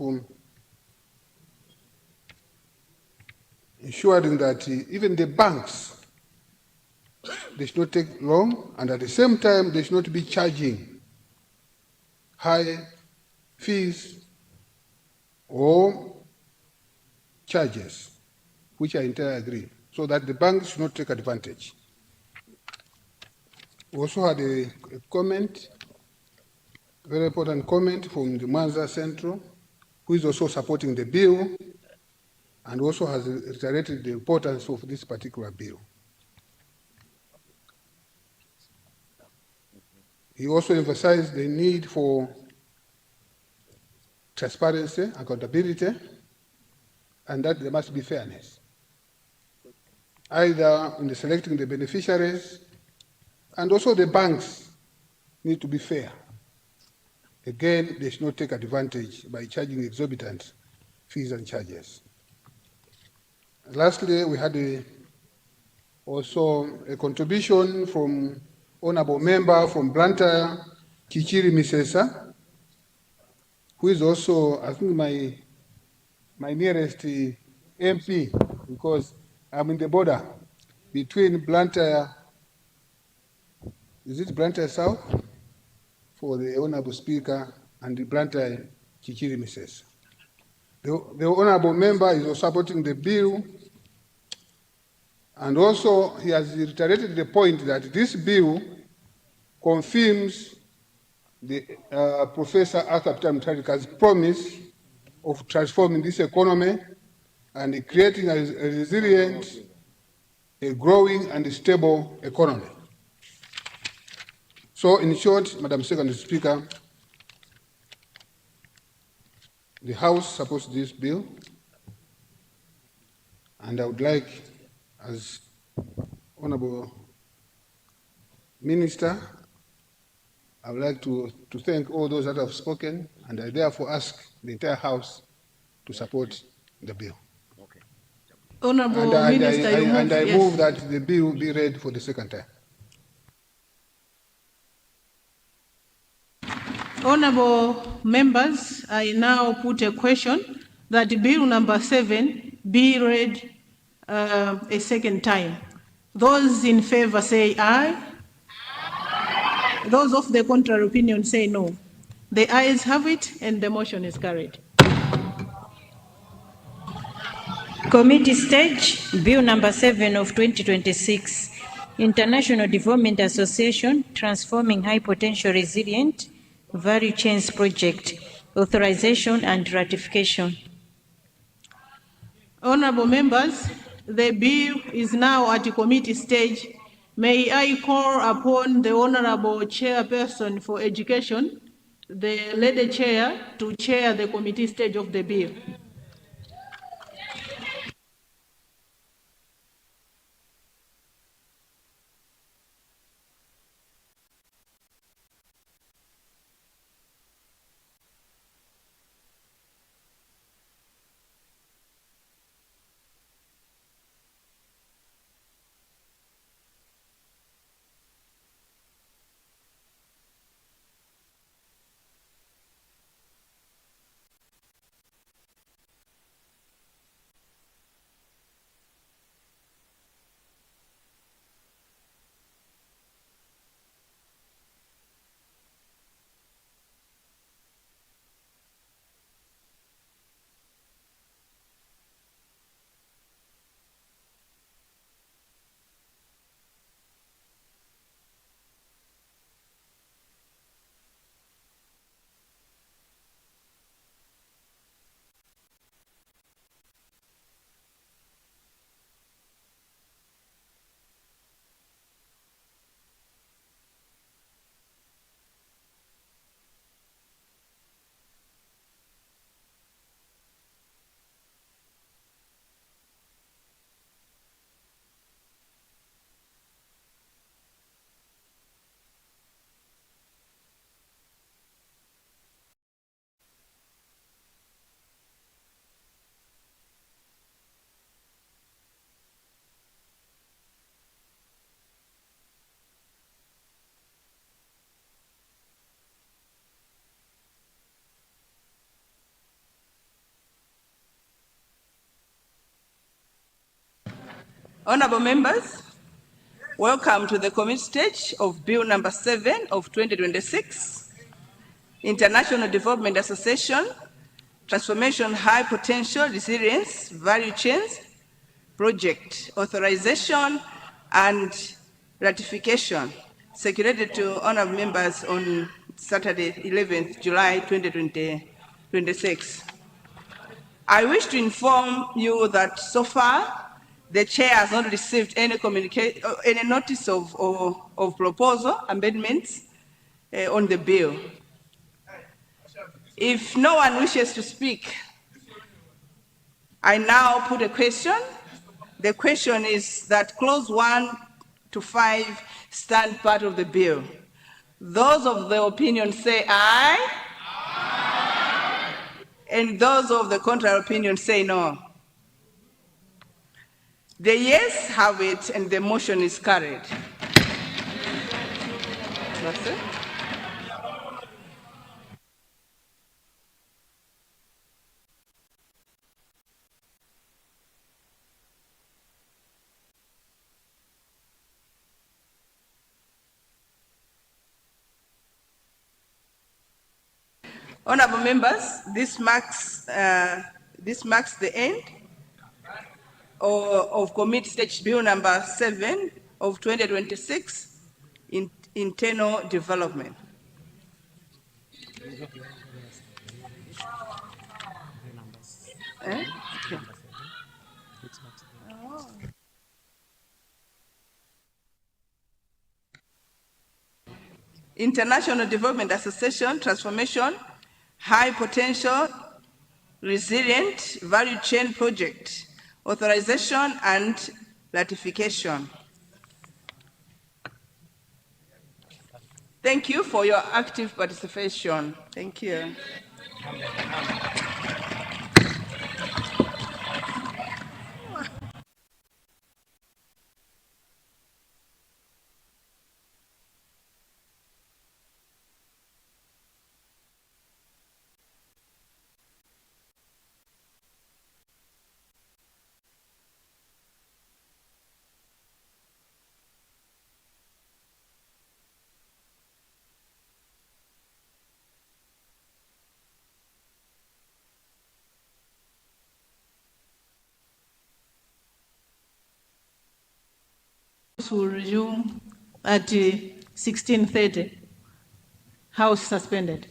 ensuring that even the banks, they should not take long, and at the same time, they should not be charging high fees or charges, which I entirely agree, so that the banks should not take advantage. We also had a comment, a very important comment from the Mwanza Central, who is also supporting the bill and also has reiterated the importance of this particular bill. He also emphasized the need for transparency, accountability, and that there must be fairness, either in the selecting the beneficiaries, and also the banks need to be fair. Again, they should not take advantage by charging exorbitant fees and charges. Lastly, we had also a contribution from honorable member from Blantyre, Kachali Misesa, who is also, I think, my nearest MP, because I'm in the border between Blantyre, is it Blantyre South, for the honorable speaker, and the Blantyre Kachali Misesa. The honorable member is supporting the bill, and also he has reiterated the point that this bill confirms the Professor Arthur Peter Mutharika's promise of transforming this economy and creating a resilient, a growing and stable economy. So in short, Madam Second Speaker, the House supports this bill, and I would like, as Honorable Minister, I would like to thank all those that have spoken, and I therefore ask the entire House to support the bill. Okay. Honorable Minister, I move that the bill be read for the second time. Honorable members, I now put a question that bill number 7 be read a second time. Those in favor say aye. Those of the contrary opinion say no. The ayes have it and the motion is carried. Committee stage, Bill number 7 of 2026, International Development Association, Transforming High Potential Resilient Value Chains Project, authorization and ratification. Honorable members, the bill is now at the committee stage. May I call upon the Honorable Chairperson for Education, the Lady Chair, to chair the committee stage of the bill. Honorable members, welcome to the committee stage of Bill number 7 of 2026, International Development Association, Transformation High Potential Resilience Value Chains Project, authorization and ratification, circulated to honorable members on Saturday, 11th July 2026. I wish to inform you that so far, the chair has not received any any notice of proposal amendments on the bill. If no one wishes to speak, I now put a question. The question is that clause 1 to 5 stand part of the bill. Those of the opinion say aye. Aye. And those of the contrary opinion say no. The yes have it, and the motion is carried. That's it. Honorable members, this marks the end of committee stage bill number 7 of 2026, internal development. Okay. International Development Association, Transformation, High Potential, Resilient Value Chain Project, authorization and ratification. Thank you for your active participation. Thank you. will resume at 16:30. House suspended.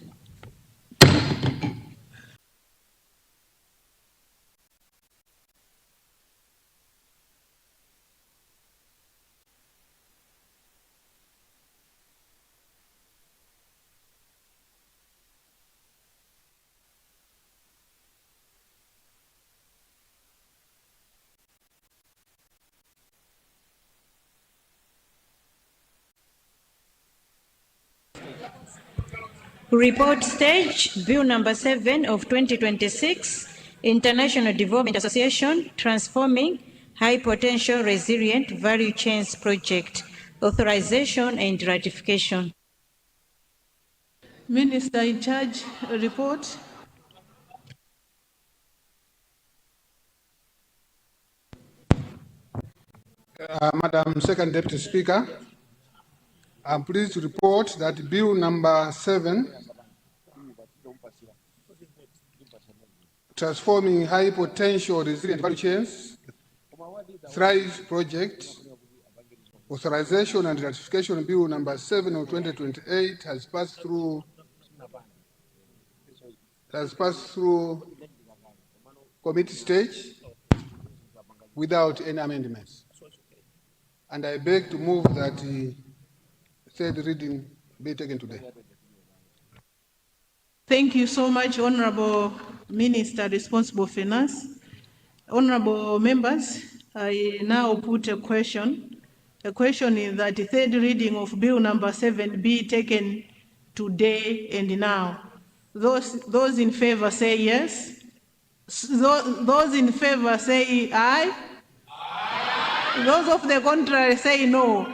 Report stage, Bill number 7 of 2026, International Development Association, Transforming High Potential Resilient Value Chains Project, authorization and ratification. Minister in charge, report. Madam Second Deputy Speaker, I'm pleased to report that Bill number 7, Transforming High Potential Resilient Value Chains, Thrive Project, authorization and ratification Bill number 7 of 2028 has passed through committee stage without any amendments. And I beg to move that the third reading be taken today. Thank you so much, Honorable Minister responsible for finance. Honorable members, I now put a question. The question is that the third reading of Bill number 7 be taken today and now. Those in favor say yes. Those in favor say aye. Those of the contrary say no.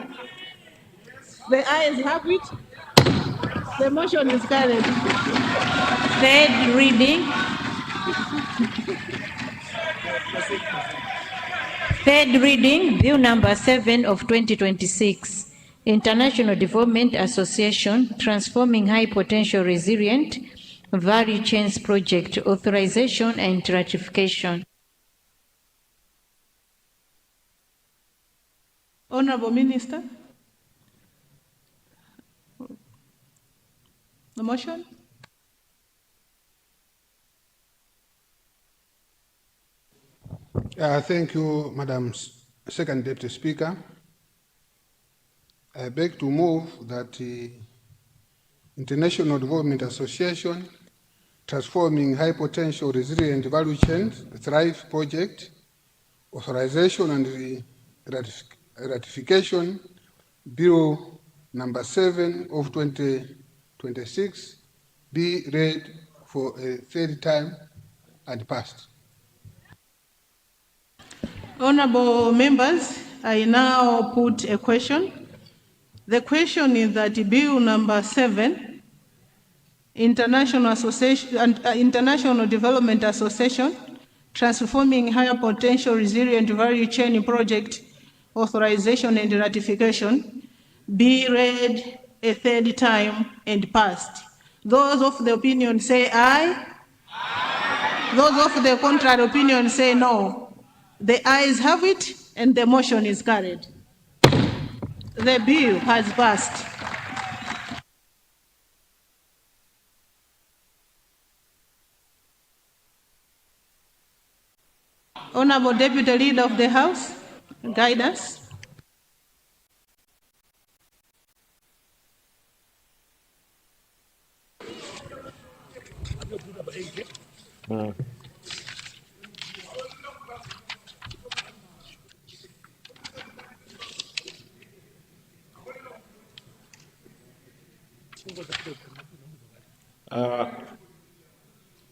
The ayes have it. The motion is carried. Third reading. Third reading, Bill number 7 of 2026, International Development Association, Transforming High Potential Resilient Value Chains Project, authorization and ratification. Honorable Minister. The motion? Thank you, Madam Second Deputy Speaker. I beg to move that the International Development Association, Transforming High Potential Resilient Value Chains, Thrive Project, authorization and ratification Bill number 7 of 2026 be read for a third time and passed. Honorable members, I now put a question. The question is that Bill number 7, International Development Association, Transforming Higher Potential Resilient Value Chain Project, authorization and ratification, be read a third time and passed. Those of the opinion say aye. Aye. Those of the contrary opinion say no. The ayes have it, and the motion is carried. The bill has passed. Honorable Deputy Leader of the House, guide us.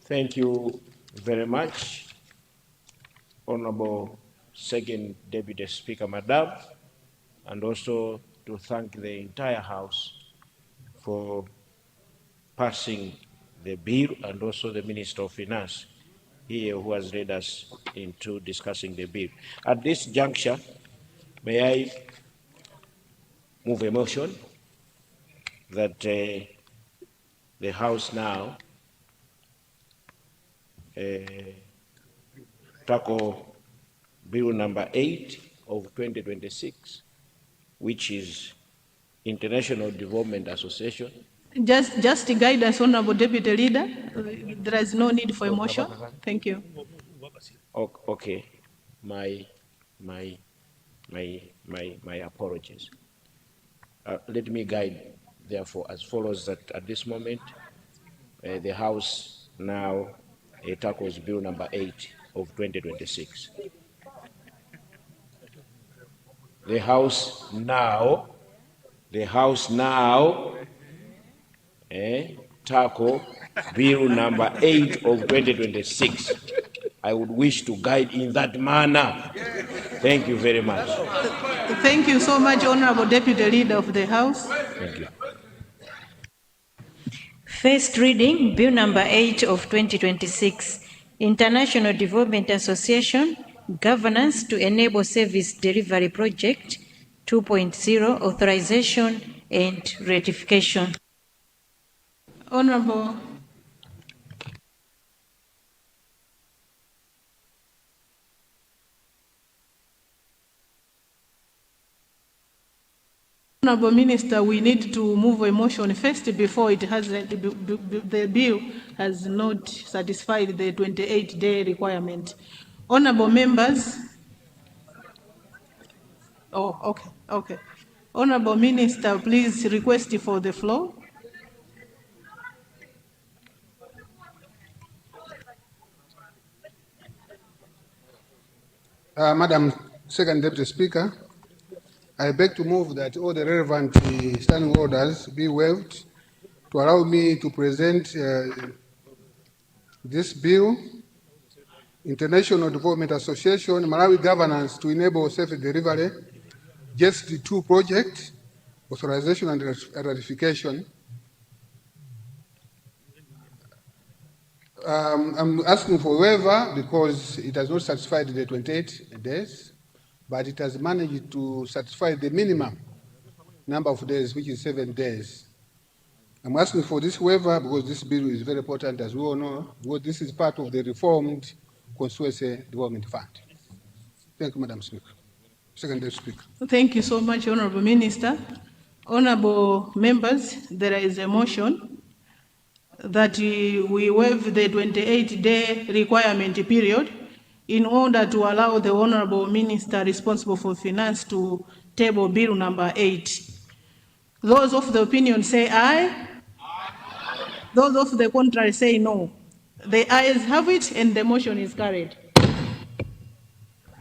Thank you very much, Honorable Second Deputy Speaker, Madam, and also to thank the entire House for passing the bill, and also the Minister of Finance here who has led us into discussing the bill. At this juncture, may I move a motion that the House now tackle Bill number 8 of 2026, which is International Development Association. Just guide us, Honorable Deputy Leader. There is no need for emotion. Thank you. Okay, my apologies. Let me guide, therefore, as follows: that at this moment, the House now tackles Bill number 8 of 2026. The House now tackle Bill number 8 of 2026. I would wish to guide in that manner. Thank you very much. Thank you so much, Honorable Deputy Leader of the House. Thank you. First reading, Bill number 8 of 2026, International Development Association, Governance to Enable Service Delivery Project 2.0, Authorization and Ratification. Honorable Minister, we need to move a motion first before it has the bill has not satisfied the 28-day requirement. Honorable members. Oh, okay. Honorable Minister, please request for the floor. Madam Second Deputy Speaker, I beg to move that all the relevant standing orders be waived to allow me to present this bill, International Development Association, Malawi Governance to Enable Safe Delivery, just the 2 projects, authorization and ratification. I'm asking for waiver because it has not satisfied the 28 days, but it has managed to satisfy the minimum number of days, which is 7 days. I'm asking for this waiver because this bill is very important, as we all know, because this is part of the reformed Constituency Development Fund. Thank you, Madam Speaker. Second Deputy Speaker. Thank you so much, Honorable Minister. Honorable members, there is a motion that we waive the 28-day requirement period in order to allow the Honorable Minister responsible for finance to table Bill number 8. Those of the opinion say aye. Those of the contrary say no. The ayes have it and the motion is carried.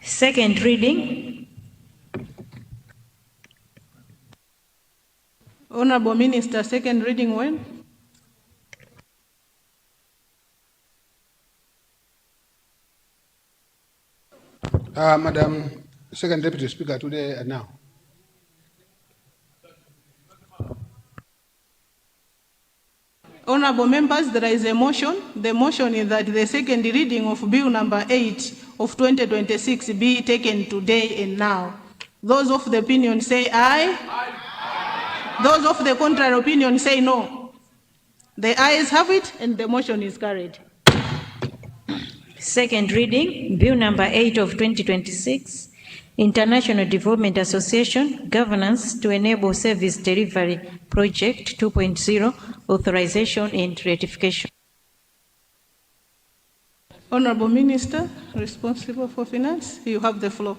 Second reading. Honorable Minister, second reading when? Madam Second Deputy Speaker, today and now. Honorable members, there is a motion. The motion is that the second reading of Bill number 8 of 2026 be taken today and now. Those of the opinion say aye. Aye. Those of the contrary opinion say no. The ayes have it and the motion is carried. Second reading, Bill number 8 of 2026, International Development Association, Governance to Enable Service Delivery Project 2.0, Authorization and Ratification. Honorable Minister, responsible for finance, you have the floor.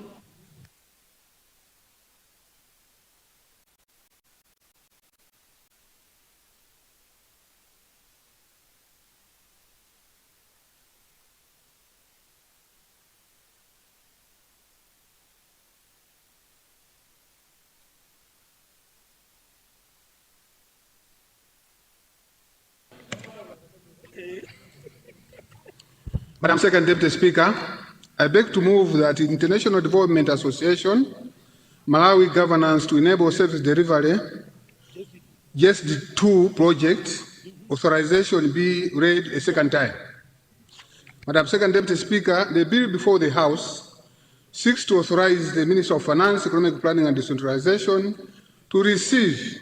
Madam Second Deputy Speaker, I beg to move that the International Development Association, Malawi Governance to Enable Service Delivery, just the 2 projects, authorization be read a second time. Madam Second Deputy Speaker, the bill before the House seeks to authorize the Minister of Finance, Economic Planning and Decentralization to receive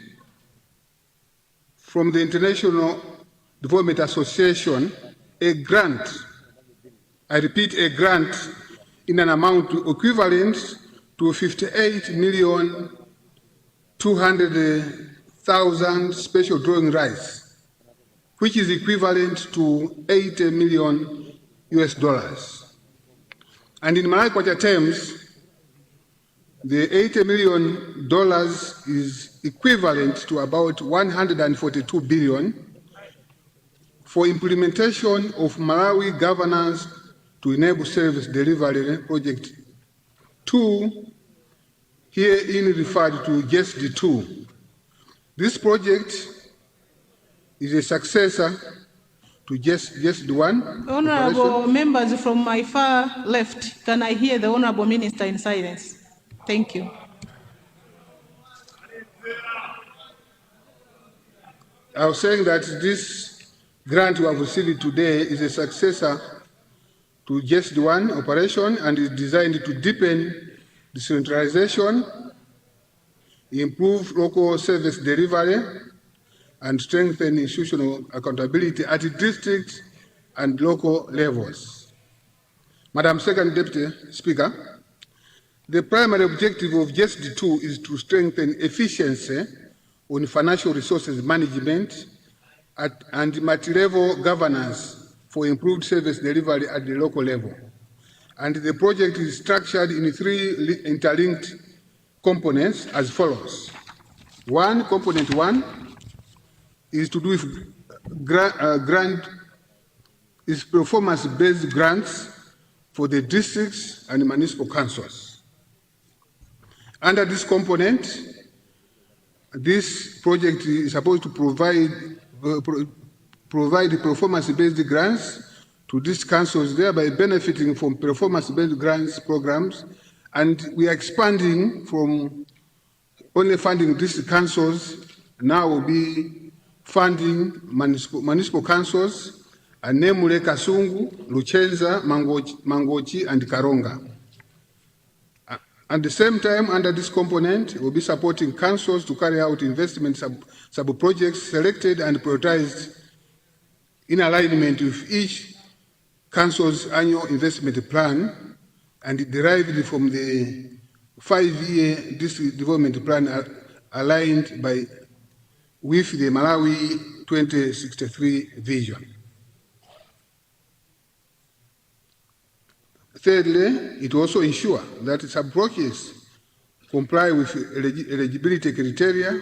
from the International Development Association a grant, I repeat, a grant in an amount equivalent to 58 million 200,000 special drawing rights, which is equivalent to 80 million US dollars. And in Malawi Kwacha terms, the $80 million is equivalent to about 142 billion for implementation of Malawi governance to enable service delivery project 2, herein referred to GESD 2. This project is a successor to GESD 1. Honorable members from my far left, can I hear the Honorable Minister in silence? Thank you. I was saying that this grant we have received today is a successor to GESD 1 operation and is designed to deepen decentralization, improve local service delivery, and strengthen institutional accountability at district and local levels. Madam Second Deputy Speaker, the primary objective of GESD 2 is to strengthen efficiency on financial resources management and multi-level governance for improved service delivery at the local level. And the project is structured in 3 interlinked components as follows. Component 1 is to do with performance-based grants for the districts and municipal councils. Under this component, this project is supposed to provide performance-based grants to these councils, thereby benefiting from performance-based grants programs, and we are expanding from only funding these councils. Now will be funding municipal councils, namely Kasungu, Luchenza, Mangochi, and Karonga. At the same time, under this component, we'll be supporting councils to carry out investment sub-projects selected and prioritized in alignment with each council's annual investment plan and derived from the 5-year district development plan aligned with the Malawi 2063 vision. Thirdly, it also ensures that sub-projects comply with eligibility criteria,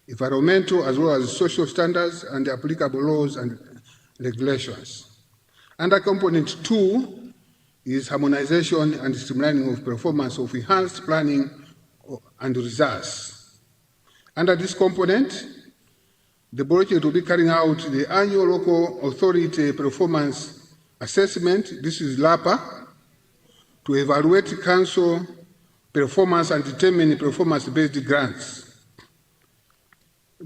environmental as well as social standards and applicable laws and regulations. Under component 2 is harmonization and streamlining of performance of enhanced planning and results. Under this component, the project will be carrying out the annual local authority performance assessment, this is LAPA, to evaluate council performance and determine performance-based grants.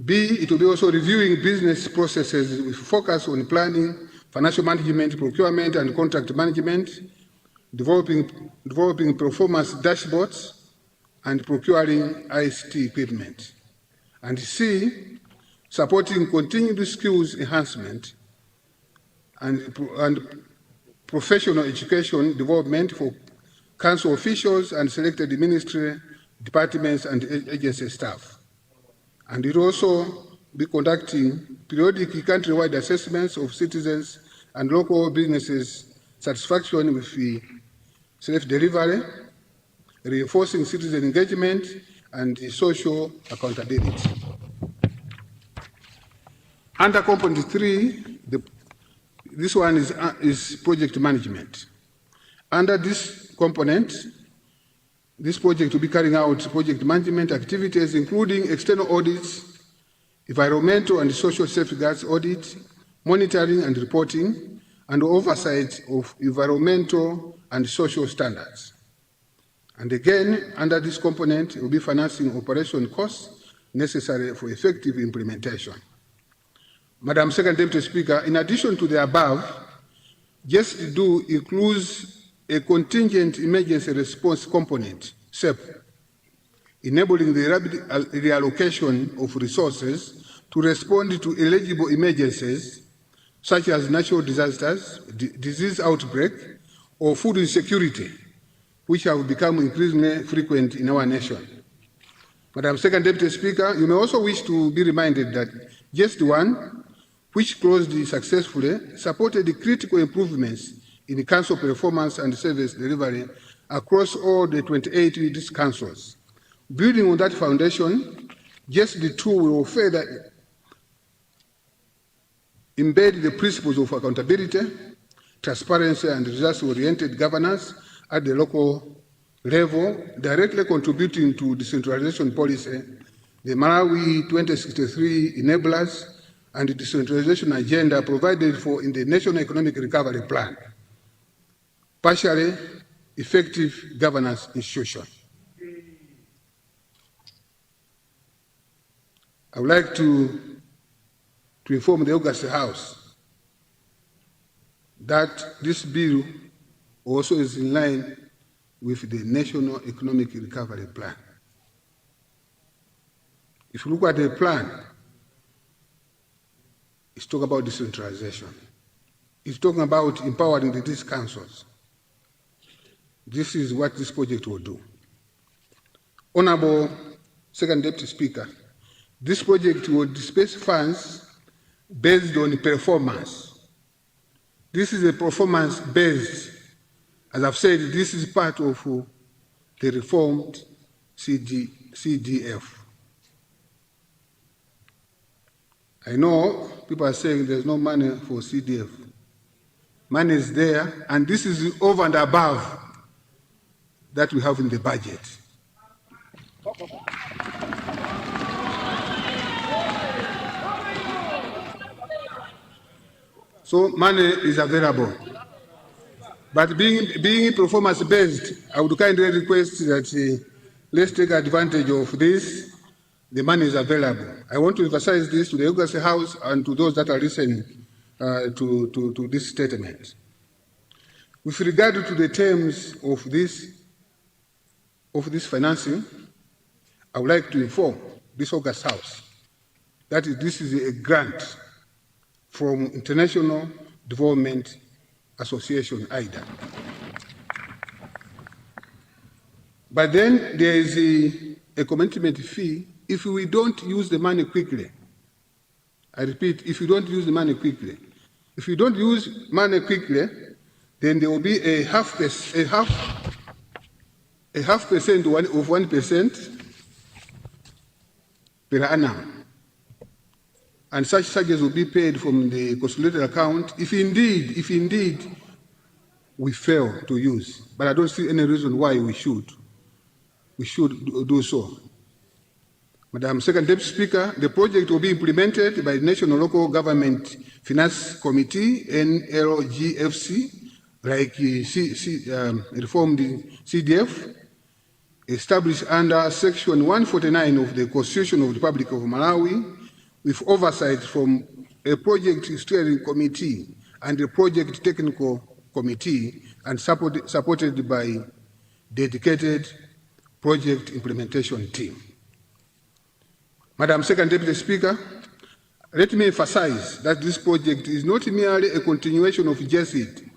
B, it will be also reviewing business processes with focus on planning, financial management, procurement, and contract management, developing performance dashboards, and procuring ICT equipment. And C, supporting continued skills enhancement and professional education development for council officials and selected ministry, departments, and agency staff. And it will also be conducting periodic countrywide assessments of citizens and local businesses' satisfaction with the self-delivery, reinforcing citizen engagement and social accountability. Under component 3, this one is project management. Under this component, this project will be carrying out project management activities, including external audits, environmental and social safeguards audit, monitoring and reporting, and oversight of environmental and social standards. And again, under this component, we'll be financing operation costs necessary for effective implementation. Madam Second Deputy Speaker, in addition to the above, GESD 2 includes a contingent emergency response component, SEP, enabling the rapid reallocation of resources to respond to eligible emergencies such as natural disasters, disease outbreak, or food insecurity, which have become increasingly frequent in our nation. Madam Second Deputy Speaker, you may also wish to be reminded that just one, which closed successfully, supported the critical improvements in the council performance and service delivery across all the 28 district councils. Building on that foundation, just the two will further embed the principles of accountability, transparency, and results-oriented governance at the local level, directly contributing to decentralization policy, the Malawi 2063 enablers, and the decentralization agenda provided for in the National Economic Recovery Plan, partially effective governance institution. I would like to inform the August House that this bill also is in line with the National Economic Recovery Plan. If you look at the plan, it's talking about decentralization. It's talking about empowering the district councils. This is what this project will do. Honorable Second Deputy Speaker, this project will disperse funds based on performance. This is a performance-based. As I've said, this is part of the reformed CDF. I know people are saying there's no money for CDF. Money is there, and this is over and above that we have in the budget. So money is available. But being performance-based, I would kindly request that let's take advantage of this. The money is available. I want to emphasize this to the August House and to those that are listening to this statement. With regard to the terms of this financing, I would like to inform this August House that this is a grant from International Development Association, IDA. But then there is a commitment fee if we don't use the money quickly. I repeat, if you don't use the money quickly. If you don't use money quickly, then there will be a half percent of 1% per annum. And such charges will be paid from the consolidated account if indeed we fail to use. But I don't see any reason why we should do so. Madam Second Deputy Speaker, the project will be implemented by the National Local Government Finance Committee, NLGFC, like reformed CDF, established under Section 149 of the Constitution of the Republic of Malawi, with oversight from a project steering committee and a project technical committee, and supported by dedicated project implementation team. Madam Second Deputy Speaker, let me emphasize that this project is not merely a continuation of JESID,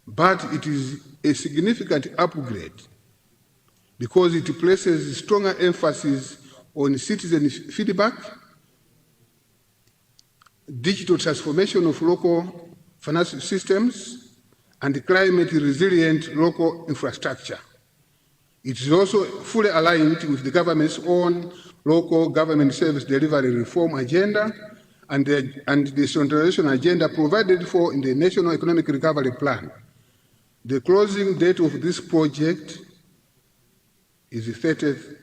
but it is a significant upgrade because it places stronger emphasis on citizen feedback, digital transformation of local financial systems, and climate resilient local infrastructure. It is also fully aligned with the government's own local government service delivery reform agenda and the decentralization agenda provided for in the National Economic Recovery Plan. The closing date of this project is the 30th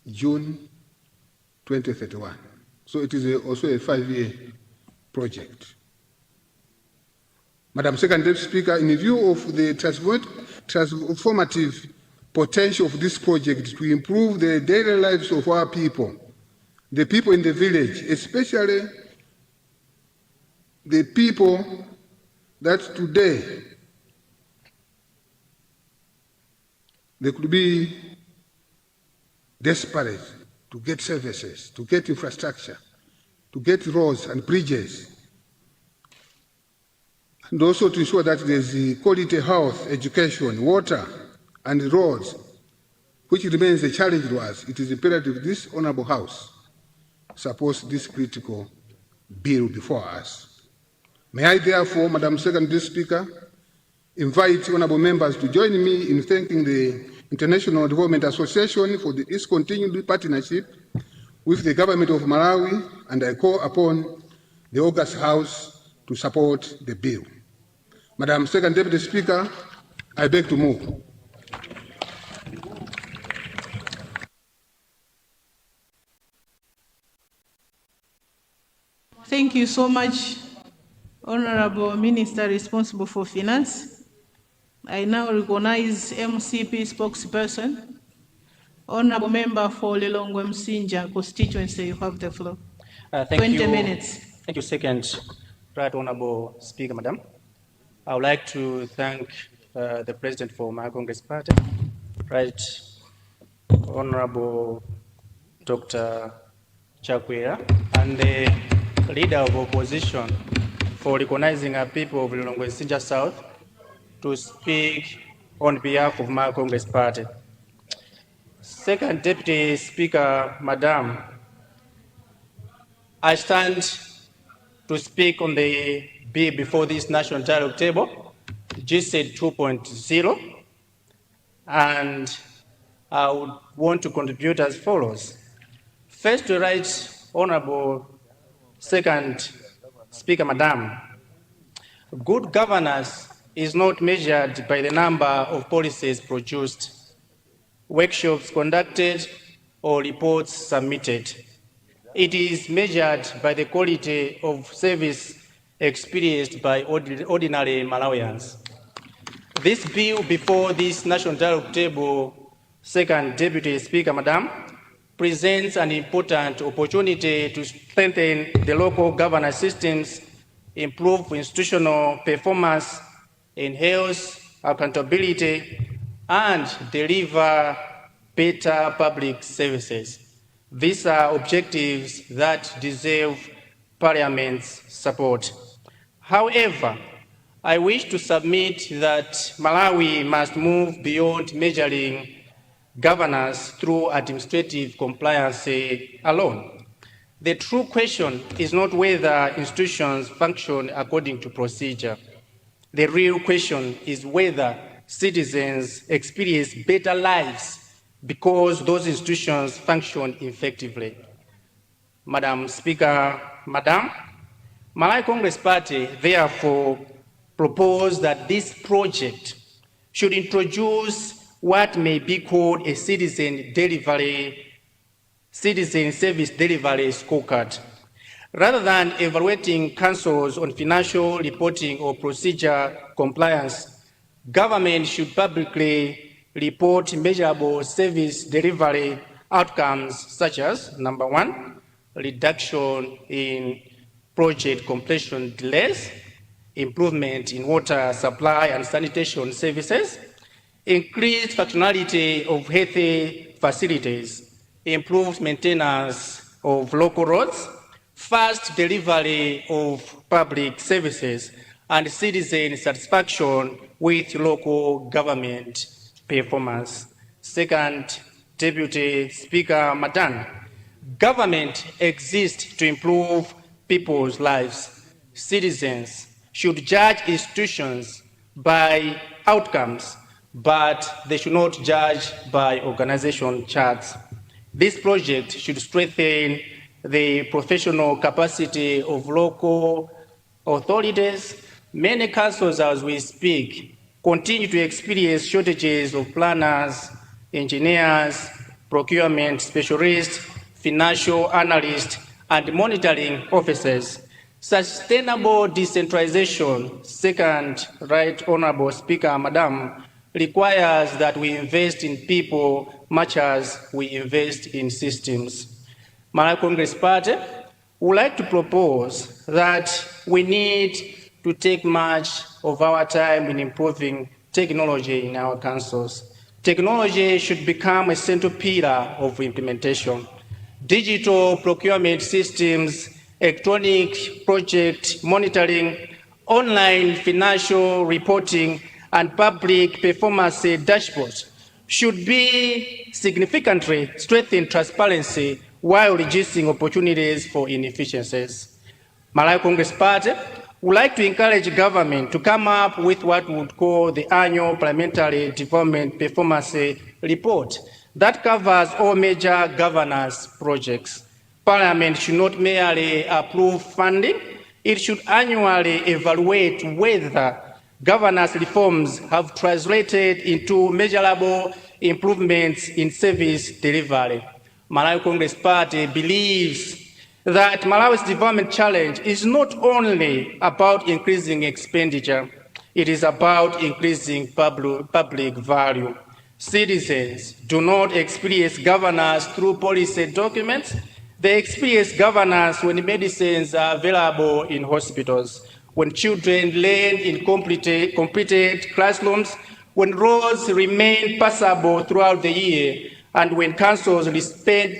June 2031. So it is also a 5-year project. Madam Second Deputy Speaker, in view of the transformative potential of this project to improve the daily lives of our people, the people in the village, especially the people that today they could be desperate to get services, to get infrastructure, to get roads and bridges, and also to ensure that there's quality health, education, water, and roads which remains a challenge to us, it is imperative this Honourable House supports this critical bill before us. May I therefore, Madam Secretary Speaker, invite honourable members to join me in thanking the International Development Association for its continued partnership with the government of Malawi, and I call upon the August House to support the bill. Madam Second Deputy Speaker, I beg to move. Thank you so much, Honorable Minister responsible for finance. I now recognize MCP spokesperson, Honorable Member for Lilongwe Msinja constituency. You have the floor. Thank 20 you. minutes. Thank you, Second Right Honorable Speaker, Madam. I would like to thank the President for my Congress Party, Right Honorable Dr. Chakwera, and the Leader of Opposition for recognizing our people of Lilongwe Msinja South to speak on behalf of my Congress Party. Second Deputy Speaker, Madam, I stand to speak on the bill before this National Dialogue Table, GSED 2.0, and I would want to contribute as follows. First, to Right Honorable Second Speaker, Madam, good governance is not measured by the number of policies produced, workshops conducted, or reports submitted. It is measured by the quality of service experienced by ordinary Malawians. This bill before this National Dialogue Table, Second Deputy Speaker, Madam, presents an important opportunity to strengthen the local governance systems, improve institutional performance, enhance accountability, and deliver better public services. These are objectives that deserve Parliament's support. However, I wish to submit that Malawi must move beyond measuring governance through administrative compliance alone. The true question is not whether institutions function according to procedure. The real question is whether citizens experience better lives because those institutions function effectively. Madam Speaker, Madam, Malawi Congress Party therefore proposed that this project should introduce what may be called a citizen service delivery scorecard. Rather than evaluating councils on financial reporting or procedure compliance, government should publicly report measurable service delivery outcomes such as, number one, reduction in project completion delays, improvement in water supply and sanitation services, increased functionality of healthy facilities, improved maintenance of local roads, fast delivery of public services, and citizen satisfaction with local government performance. Second Deputy Speaker, Madam, government exists to improve people's lives. Citizens should judge institutions by outcomes, but they should not judge by organization charts. This project should strengthen the professional capacity of local authorities. Many councils, as we speak, continue to experience shortages of planners, engineers, procurement specialists, financial analysts, and monitoring officers. Sustainable decentralization, Second Right Honorable Speaker, Madam, requires that we invest in people much as we invest in systems. Malawi Congress Party would like to propose that we need to take much of our time in improving technology in our councils. Technology should become a central pillar of implementation. Digital procurement systems, electronic project monitoring, online financial reporting, and public performance dashboards should be significantly strengthen transparency while reducing opportunities for inefficiencies. Malawi Congress Party would like to encourage government to come up with what we would call the annual parliamentary development performance report that covers all major governance projects. Parliament should not merely approve funding, it should annually evaluate whether governance reforms have translated into measurable improvements in service delivery. Malawi Congress Party believes that Malawi's development challenge is not only about increasing expenditure, it is about increasing public value. Citizens do not experience governance through policy documents, they experience governance when medicines are available in hospitals, when children learn in completed classrooms, when roads remain passable throughout the year, and when councils respond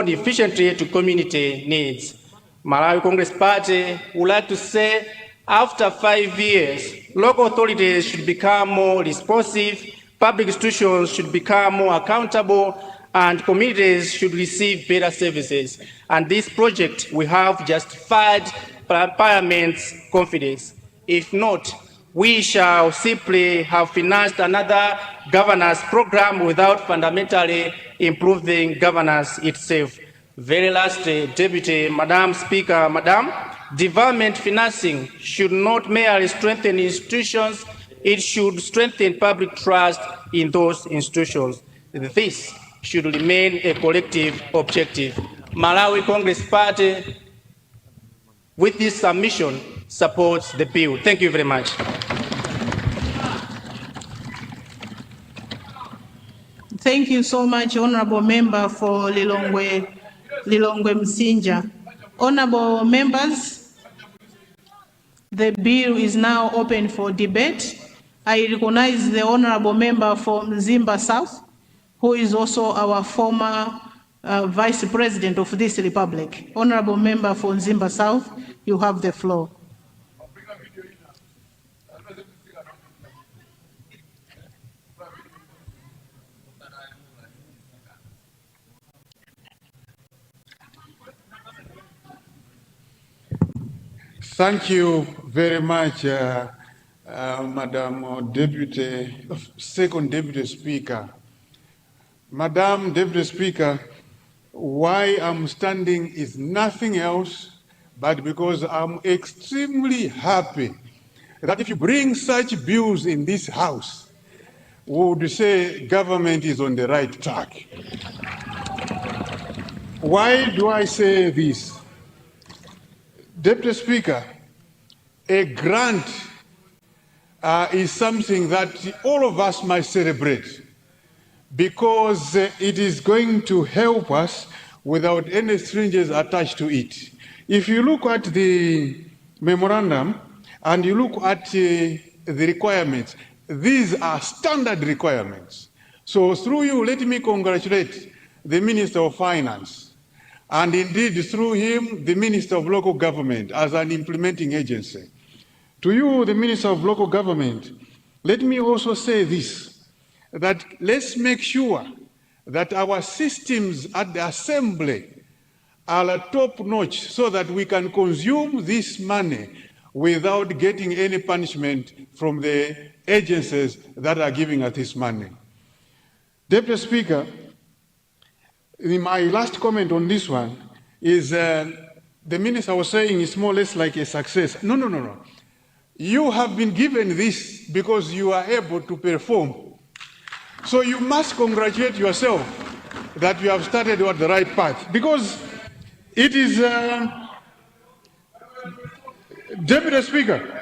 efficiently to community needs. Malawi Congress Party would like to say, after 5 years, local authorities should become more responsive, public institutions should become more accountable, and communities should receive better services. And this project will have justified Parliament's confidence. If not, we shall simply have financed another governance program without fundamentally improving governance itself. Very lastly, Deputy, Madam Speaker, Madam, development financing should not merely strengthen institutions, it should strengthen public trust in those institutions. This should remain a collective objective. Malawi Congress Party, with this submission, supports the bill. Thank you very much. Thank you so much, Honorable Member for Lilongwe Msinja. Honorable members, the bill is now open for debate. I recognize the Honorable Member from Zimba South, who is also our former Vice President of this Republic. Honorable Member from Zimba South, you have the floor. Thank you very much, Madam Deputy, Second Deputy Speaker. Madam Deputy Speaker, why I'm standing is nothing else but because I'm extremely happy that if you bring such bills in this House, we would say government is on the right track. Why do I say this? Deputy Speaker, a grant is something that all of us must celebrate because it is going to help us without any strings attached to it. If you look at the memorandum and you look at the requirements, these are standard requirements. So through you, let me congratulate the Minister of Finance, and indeed through him, the Minister of Local Government as an implementing agency. To you, the Minister of Local Government, let me also say this, that let's make sure that our systems at the Assembly are top-notch so that we can consume this money without getting any punishment from the agencies that are giving us this money. Deputy Speaker, in my last comment on this one is the Minister was saying it's more or less like a success. No. You have been given this because you are able to perform. So you must congratulate yourself that you have started on the right path. Because it is, Deputy Speaker,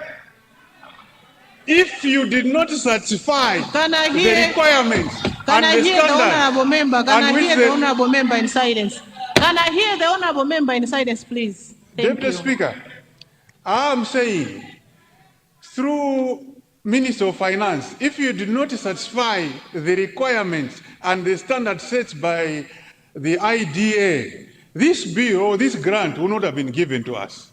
if you did not satisfy the requirements, can I hear the Honorable Member? Can I hear the Honorable Member in silence? Can I hear the Honorable Member in silence, please? Deputy Speaker, I'm saying, through Minister of Finance, if you did not satisfy the requirements and the standards set by the IDA, this bill or this grant would not have been given to us.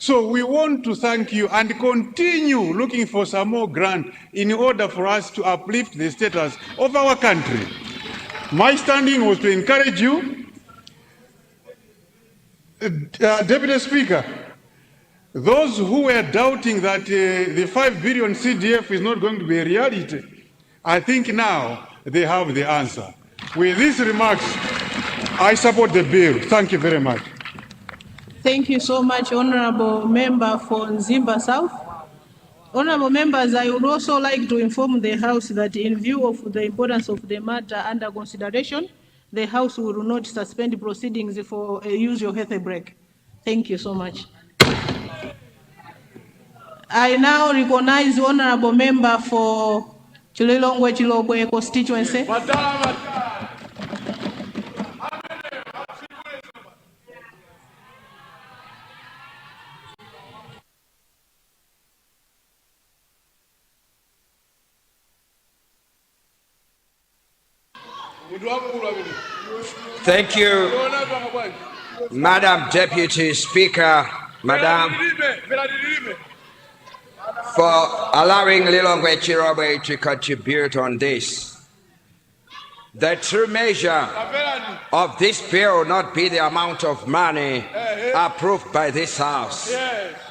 So we want to thank you and continue looking for some more grant in order for us to uplift the status of our country. My standing was to encourage you, Deputy Speaker, those who were doubting that the 5 billion CDF is not going to be a reality, I think now they have the answer. With these remarks, I support the bill. Thank you very much. Thank you so much, Honorable Member for Nzimba South. Honorable members, I would also like to inform the House that in view of the importance of the matter under consideration, the House will not suspend proceedings for a usual health break. Thank you so much. I now recognize the Honorable Member for Chililongwe-Chilobwe constituency. Thank you, Madam Deputy Speaker, Madam, for allowing Lilongwe-Chirobwe to contribute on this. The true measure of this bill will not be the amount of money approved by this House,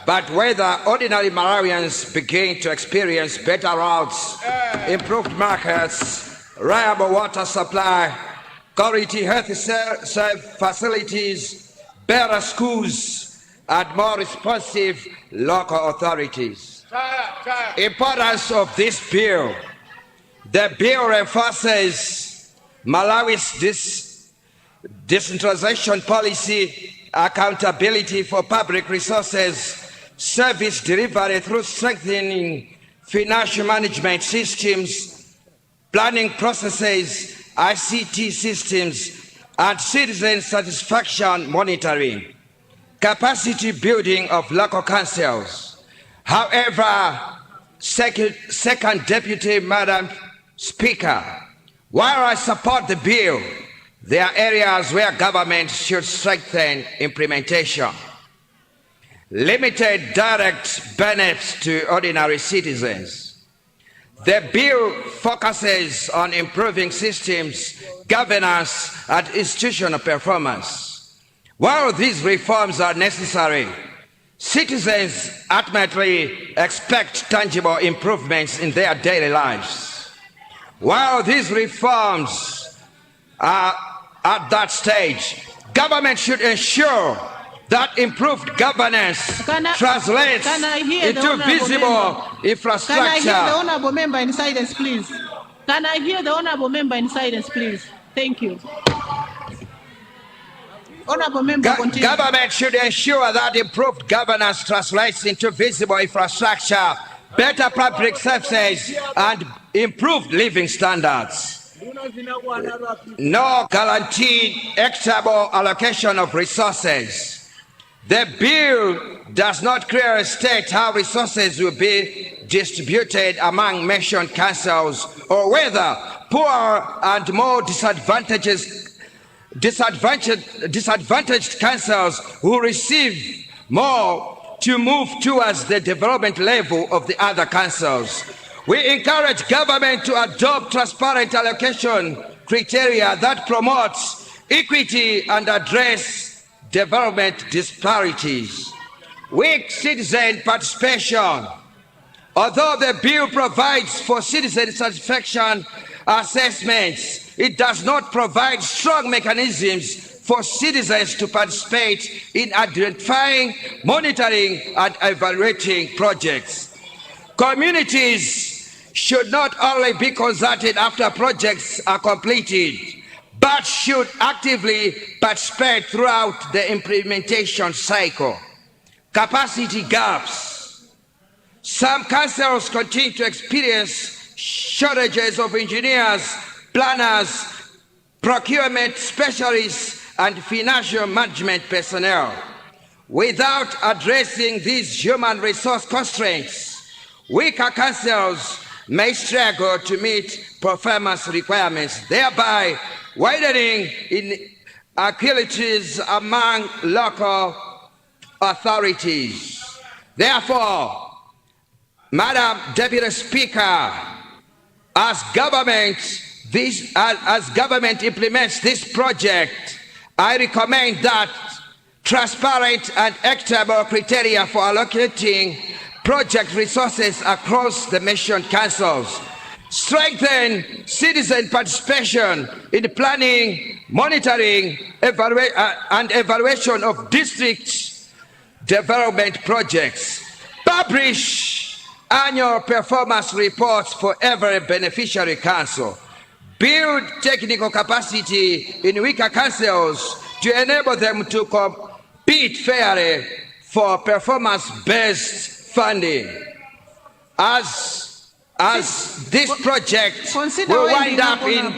but whether ordinary Malawians begin to experience better roads, improved markets, reliable water supply, quality health facilities, better schools, and more responsive local authorities. Importance of this bill. The bill reinforces Malawi's decentralization policy, accountability for public resources, service delivery through strengthening financial management systems, planning processes, ICT systems, and citizen satisfaction monitoring, capacity building of local councils. However, second Deputy Madam Speaker, while I support the bill, there are areas where government should strengthen implementation. Limited direct benefits to ordinary citizens. The bill focuses on improving systems, governance, and institutional performance. While these reforms are necessary, citizens ultimately expect tangible improvements in their daily lives. While these reforms are at that stage, government should ensure that improved governance translates into visible infrastructure. Can I hear the Honorable Member in silence, please? Can I hear the Honorable Member in silence, please? Thank you. Honorable Member, continue. Government should ensure that improved governance translates into visible infrastructure, better public services, and improved living standards. No guaranteed equitable allocation of resources. The bill does not clearly state how resources will be distributed among mentioned councils, or whether poor and more disadvantaged councils will receive more to move towards the development level of the other councils. We encourage government to adopt transparent allocation criteria that promotes equity and address development disparities. Weak citizen participation. Although the bill provides for citizen satisfaction assessments, it does not provide strong mechanisms for citizens to participate in identifying, monitoring, and evaluating projects. Communities should not only be consulted after projects are completed, but should actively participate throughout the implementation cycle. Capacity gaps. Some councils continue to experience shortages of engineers, planners, procurement specialists, and financial management personnel. Without addressing these human resource constraints, weaker councils may struggle to meet performance requirements, thereby widening inequalities among local authorities. Therefore, Madam Deputy Speaker, as government implements this project, I recommend that transparent and equitable criteria for allocating project resources across the mission councils, strengthen citizen participation in planning, monitoring, and evaluation of district development projects, publish annual performance reports for every beneficiary council, build technical capacity in weaker councils to enable them to compete fairly for performance-based funding. As this project will wind up in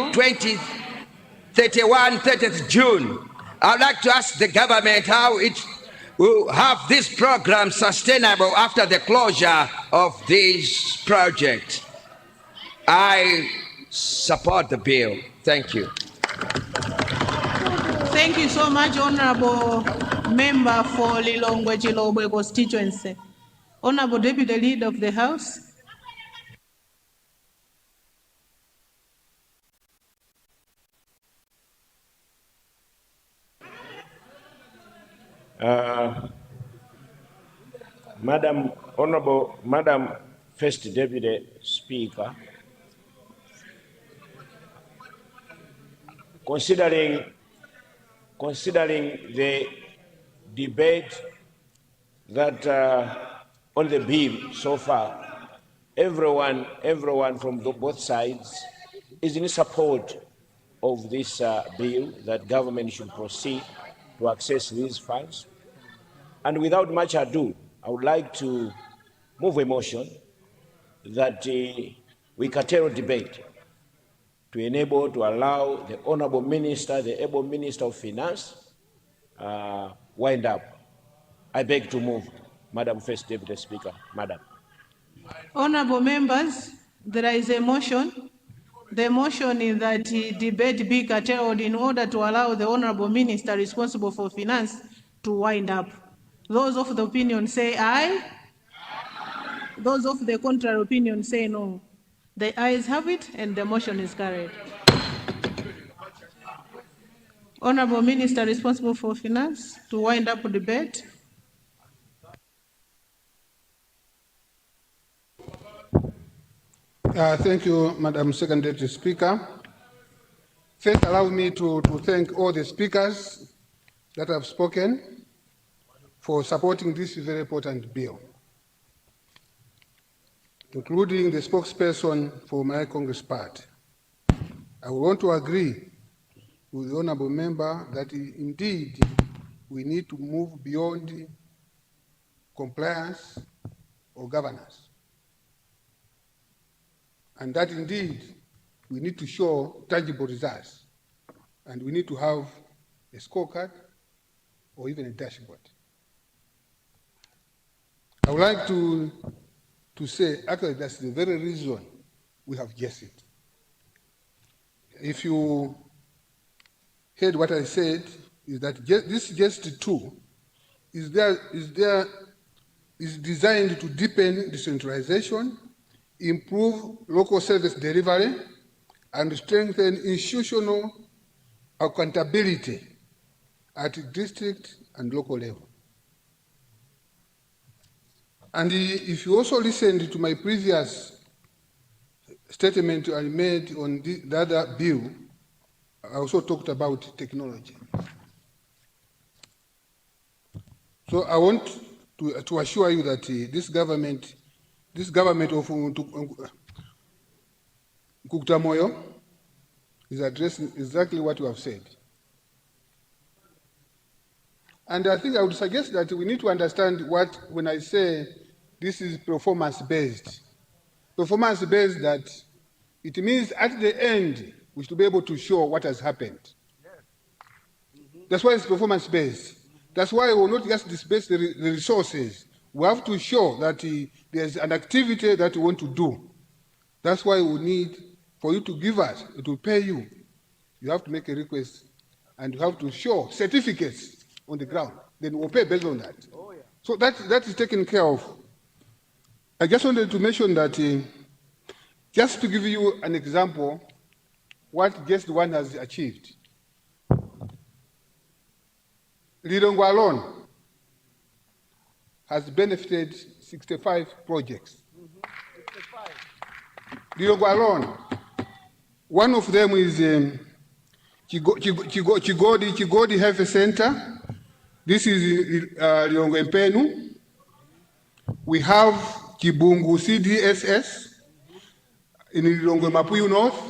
30th June, I would like to ask the government how it will have this program sustainable after the closure of this project. I support the bill. Thank you. Thank you so much, Honorable Member for Lilongwe-Chilobwe constituency. Honorable Deputy Leader of the House. Madam First Deputy Speaker, considering the debate that on the bill so far, everyone from both sides is in support of this bill that government should proceed to access these funds. And without much ado, I would like to move a motion that we curtail debate to enable, to allow the Honorable Minister, the able Minister of Finance, wind up. I beg to move, Madam First Deputy Speaker. Madam. Honorable members, there is a motion. The motion is that debate be curtailed in order to allow the Honorable Minister responsible for finance to wind up. Those of the opinion say aye. Those of the contrary opinion say no. The ayes have it and the motion is carried. Honorable Minister responsible for finance to wind up debate. Thank you, Madam Second Deputy Speaker. First, allow me to thank all the speakers that have spoken for supporting this very important bill, including the spokesperson for my Congress party. I want to agree with the honorable member that indeed we need to move beyond compliance or governance. And that indeed we need to show tangible results. And we need to have a scorecard or even a dashboard. I would like to say, actually, that's the very reason we have guessed it. If you heard what I said, is that this GEST 2 is designed to deepen decentralization, improve local service delivery, and strengthen institutional accountability at district and local level. And if you also listened to my previous statement I made on the other bill, I also talked about technology. So I want to assure you that this government of Nkuktamoyo is addressing exactly what you have said. And I think I would suggest that we need to understand when I say this is performance-based. Performance-based, that it means at the end, we should be able to show what has happened. That's why it's performance-based. That's why we will not just disperse the resources. We have to show that there's an activity that we want to do. That's why we need, for you to give us, to pay you, you have to make a request and you have to show certificates on the ground. Then we'll pay based on that. So that is taken care of. I just wanted to mention that, just to give you an example, what just one has achieved. Lilongwe alone has benefited 65 projects. Lilongwe alone. One of them is Chigodi Health Center. This is Lilongwe-PUNGWE. We have Kibungu CDSS in Lilongwe-Mapuyu North.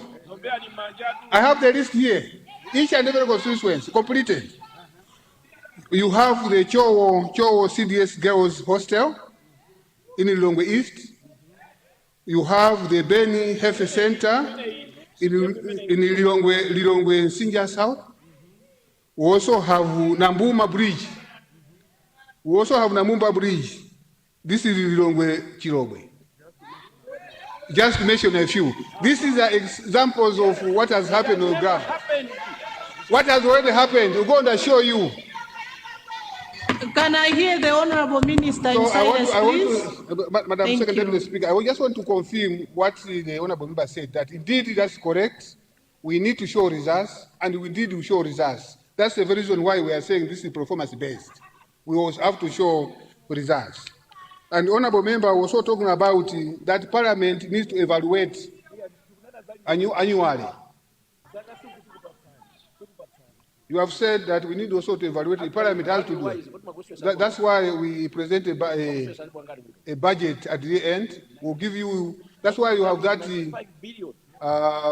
I have the list here. Each and every constituency completed. You have the Chowo CDS Girls Hostel in Lilongwe East. You have the Beni Health Center in Lilongwe Sinja South. We also have Nambuma Bridge. This is Lilongwe Chirobwe. Just to mention a few. These are examples of what has happened on the ground. What has already happened, we're going to show you. Can I hear the Honorable Minister in silence, please? Madam Second Deputy Speaker, I just want to confirm what the Honorable Member said, that indeed that's correct. We need to show results, and we did show results. That's the very reason why we are saying this is performance-based. We also have to show results. And the Honorable Member was also talking about that Parliament needs to evaluate annually. You have said that we need also to evaluate, the Parliament has to do it. That's why we presented a budget at the end. We'll give you, that's why you have that,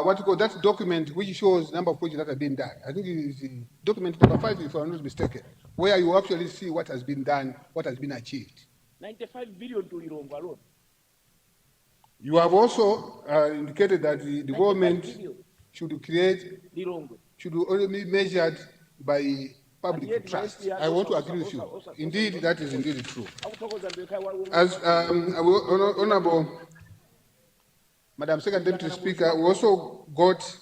what you call that document which shows number of projects that have been done. I think it is document number 5, if I'm not mistaken, where you actually see what has been done, what has been achieved. 95 billion to Lilongwe alone. You have also indicated that the government should only be measured by public trust. I want to agree with you. Indeed, that is indeed true. As Honorable Madam Second Deputy Speaker, we also got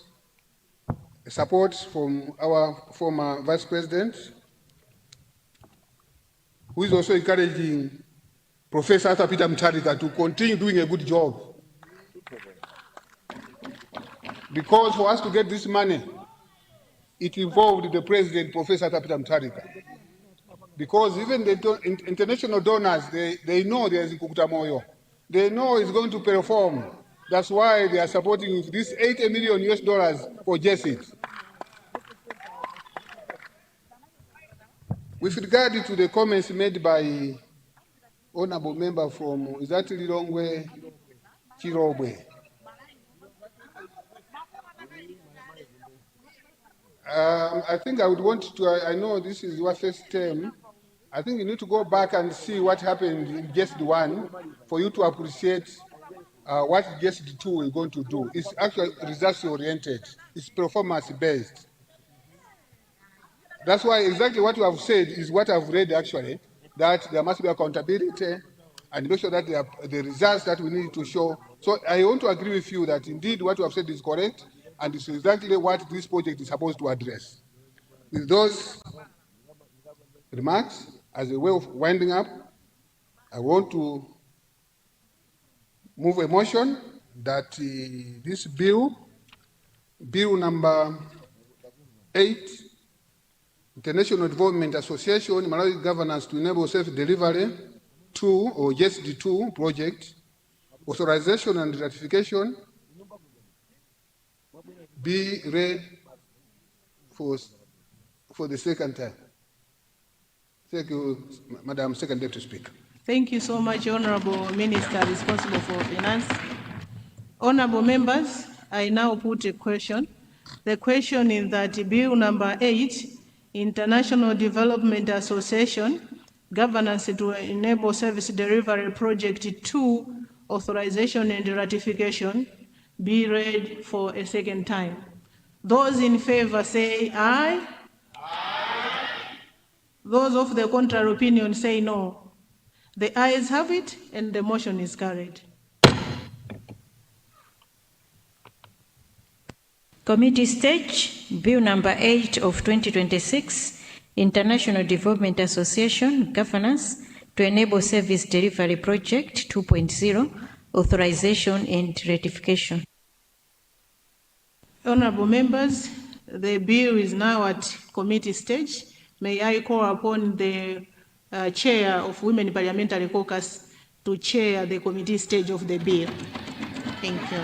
support from our former Vice President, who is also encouraging Professor Arthur Peter Mutharika to continue doing a good job. Because for us to get this money, it involved the President, Professor Arthur Peter Mutharika. Because even the international donors, they know there is Kukuta Moyo. They know it's going to perform. That's why they are supporting this $80 million for JESIT. With regard to the comments made by Honorable Member from, is that Lilongwe Chirobwe? I think I would want to, I know this is your first term. I think you need to go back and see what happened in just one for you to appreciate what just two is going to do. It's actually results oriented. It's performance based. That's why exactly what you have said is what I've read actually, that there must be accountability and make sure that there are the results that we need to show. So I want to agree with you that indeed what you have said is correct, and it's exactly what this project is supposed to address. With those remarks, as a way of winding up, I want to move a motion that this bill number 8, International Development Association, Malawi Governance to Enable Self-Delivery 2, or just the 2 project, authorization and ratification, be read for the second time. Thank you, Madam Second Deputy Speaker. Thank you so much, Honorable Minister responsible for Finance. Honorable members, I now put a question. The question is that Bill number 8, International Development Association, Governance to Enable Service Delivery Project 2, authorization and ratification, be read for a second time. Those in favor say aye. Aye. Those of the contrary opinion say no. The ayes have it, and the motion is carried. Committee stage, Bill number 8 of 2026, International Development Association, Governance to enable service delivery project 2.0, authorization and ratification. Honorable members, the bill is now at committee stage. May I call upon the chair of Women Parliamentary Caucus to chair the committee stage of the bill. Thank you.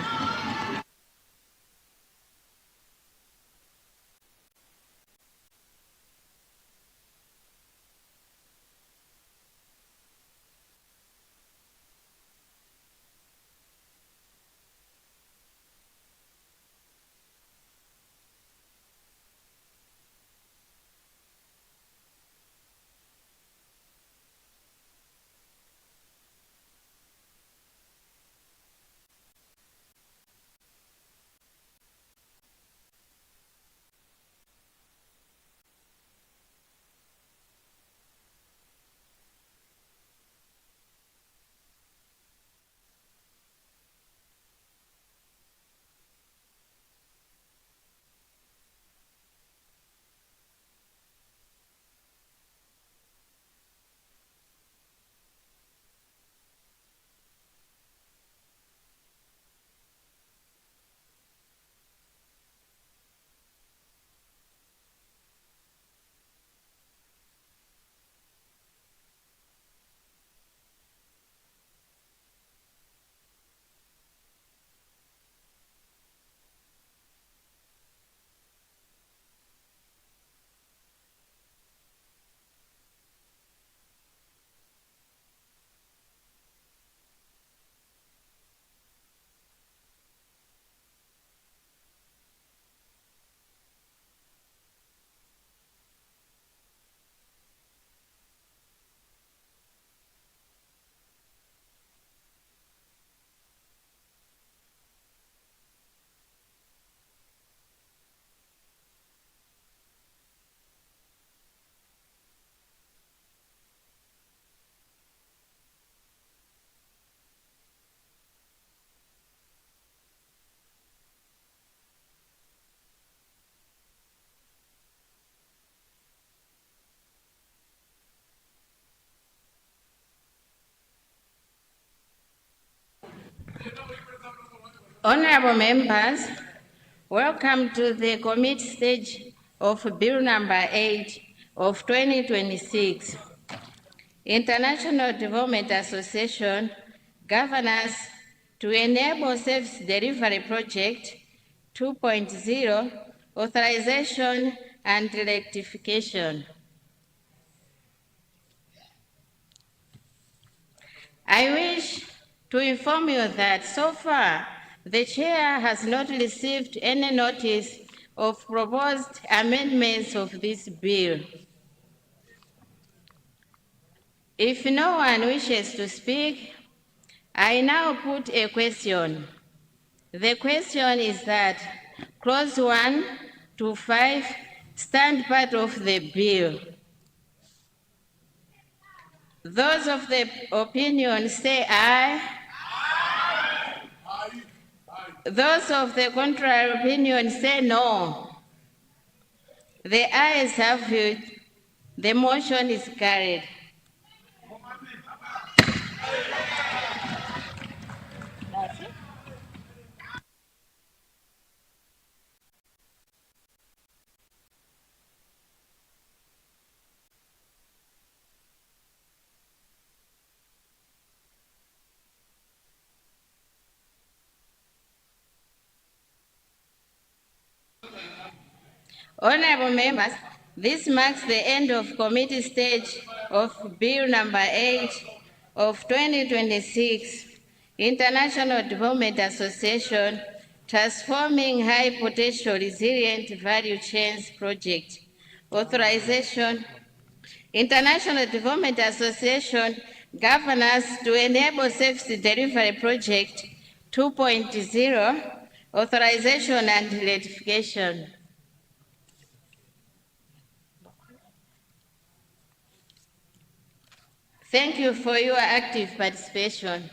Honorable members, welcome to the committee stage of Bill number 8 of 2026. International Development Association Governance to Enable Service Delivery Project 2.0, Authorization and Rectification. I wish to inform you that so far, the Chair has not received any notice of proposed amendments of this bill. If no one wishes to speak, I now put a question. The question is that clause 1 to 5 stand part of the bill. Those of the opinion say aye. Those of the contrary opinion say no. The ayes have it. The motion is carried. Honorable members, this marks the end of committee stage of Bill number 8 of 2026, International Development Association Transforming High Potential Resilient Value Chains Project. Authorization, International Development Association Governance to Enable Service Delivery Project 2.0, Authorization and Ratification. Thank you for your active participation.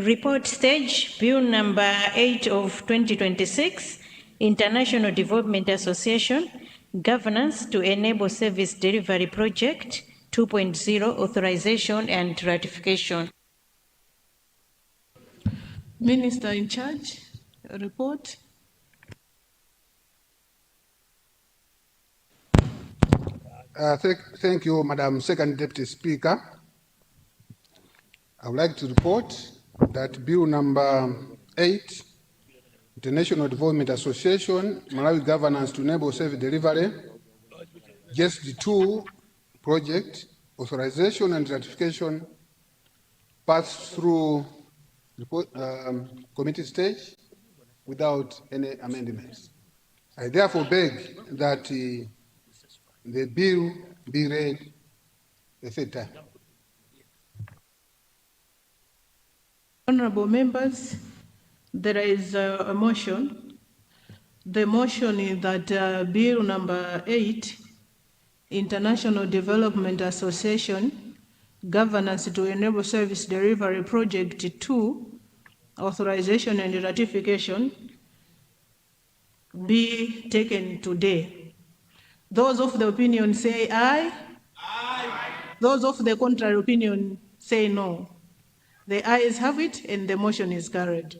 Report stage, Bill number 8 of 2026, International Development Association, Governance to Enable Service Delivery Project 2.0, Authorization and Ratification. Minister in charge, report. Thank you, Madam Second Deputy Speaker. I would like to report that Bill number 8, International Development Association, Malawi Governance to Enable Service Delivery, just the 2 project, authorization and ratification, passed through committee stage without any amendments. I therefore beg that the bill be read a third time. Honorable members, there is a motion. The motion is that Bill number 8, International Development Association, Governance to Enable Service Delivery Project 2, Authorization and Ratification, be taken today. Those of the opinion say aye. Aye. Those of the contrary opinion say no. The ayes have it and the motion is carried.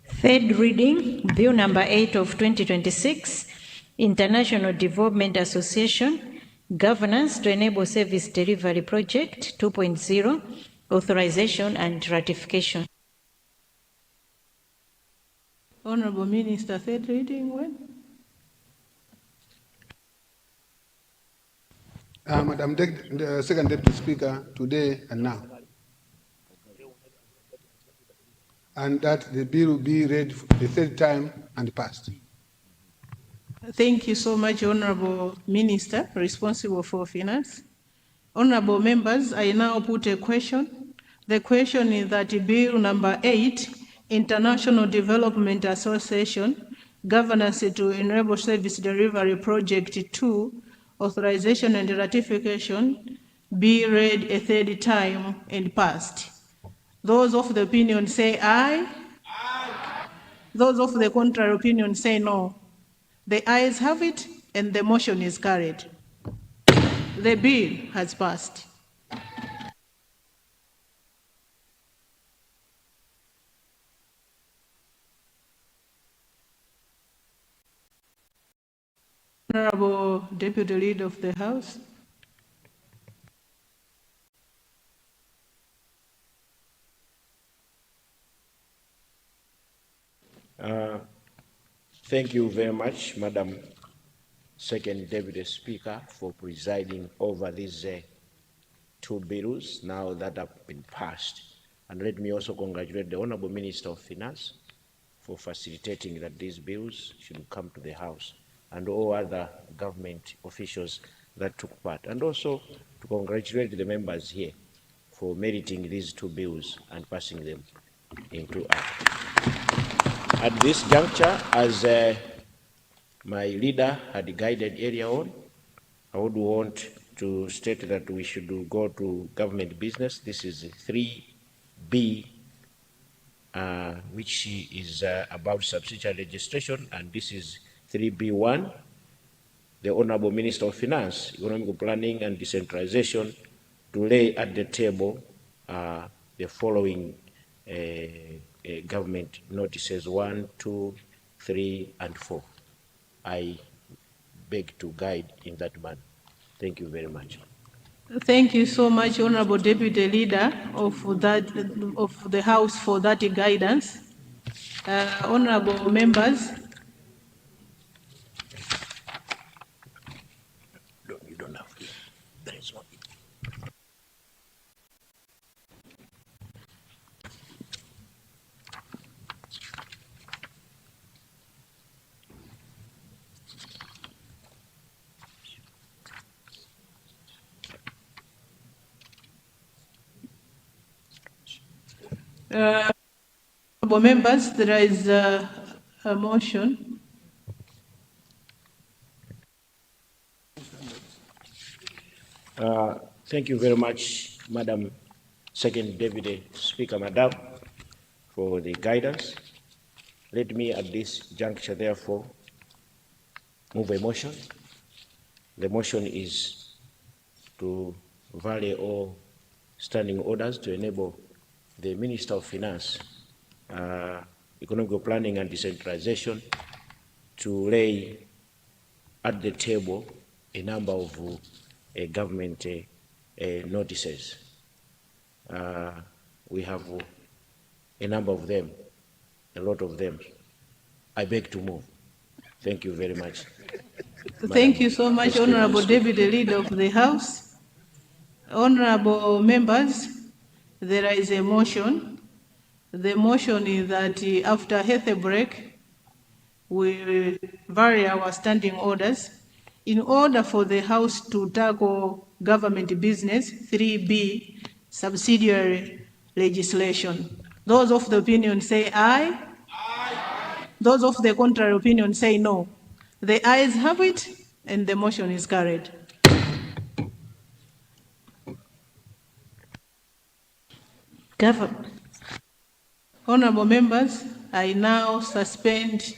Third reading, Bill number 8 of 2026, International Development Association, Governance to Enable Service Delivery Project 2.0, Authorization and Ratification. Honorable Minister, third reading when? Madam the Second Deputy Speaker, today and now. And that the bill be read the third time and passed. Thank you so much, Honorable Minister, responsible for finance. Honorable members, I now put a question. The question is that Bill number 8, International Development Association, Governance to Enable Service Delivery Project 2, Authorization and Ratification, be read a third time and passed. Those of the opinion say aye. Aye. Those of the contrary opinion say no. The ayes have it and the motion is carried. The bill has passed. Honorable Deputy Leader of the House. Thank you very much, Madam Second Deputy Speaker, for presiding over these 2 bills now that have been passed. And let me also congratulate the Honorable Minister of Finance for facilitating that these bills should come to the House, and all other government officials that took part. And also to congratulate the members here for meriting these 2 bills and passing them into act. At this juncture, as my leader had guided earlier on, I would want to state that we should go to government business. This is 3B, which is about subsidiary registration, and this is 3B1. The Honorable Minister of Finance, Economic Planning and Decentralization, to lay at the table the following government notices 1, 2, 3, and 4. I beg to guide in that manner. Thank you very much. Thank you so much, Honorable Deputy Leader of the House, for that guidance. Honorable members. You don't have to. There is no. Honorable members, there is a motion. Thank you very much, Madam Second Deputy Speaker, Madam, for the guidance. Let me at this juncture, therefore, move a motion. The motion is to vary all standing orders to enable the Minister of Finance, Economic Planning and Decentralization to lay at the table a number of government notices. We have a number of them, a lot of them. I beg to move. Thank you very much. Thank you so much, Honorable Deputy Leader of the House. Honorable members, there is a motion. The motion is that after a health break, we vary our standing orders in order for the House to tackle government business 3B subsidiary legislation. Those of the opinion say aye. Aye. Those of the contrary opinion say no. The ayes have it, and the motion is carried. Honorable members, I now suspend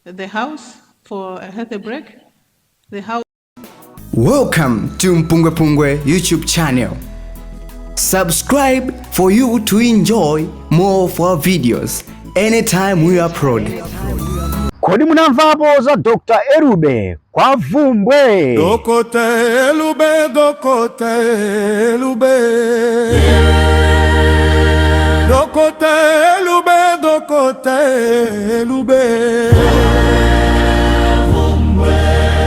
the House for a health break. The House. Welcome to MPUNGWE-PUNGWE YouTube channel. Subscribe for you to enjoy more of our videos anytime we upload. Kodi munamvapo za Dr. Erube kwa Vumbwe. Dokote Elube, Dokote Elube. Dokote Elube, Dokote Elube.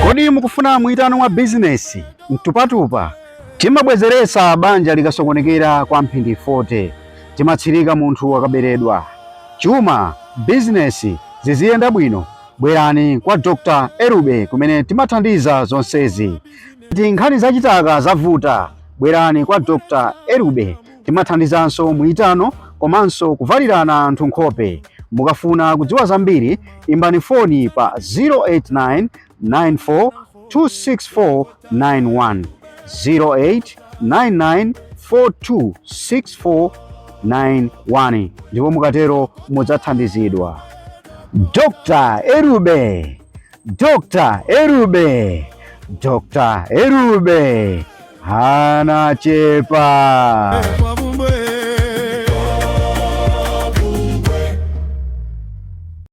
Kodi mukufuna mwitano wa business mtupatupa timabwezeresa banja likasokonekera kwa mphindi 40 timatsirika munthu wakaberedwa chuma business ziziyenda bwino bwerani kwa Dr. Erube kumene timathandiza zonsezi. Nkhani zachitaka zavuta bwerani kwa Dr. Erube timathandizanso mwitano komanso kuvalirana anthu nkhope. Mukafuna kudziwa zambiri imbani foni pa 089942649 0899426491 ndipo mukatero mudzathandizidwa. Dr. Erube, Dr. Erube, Dr. Erube, hana chepa.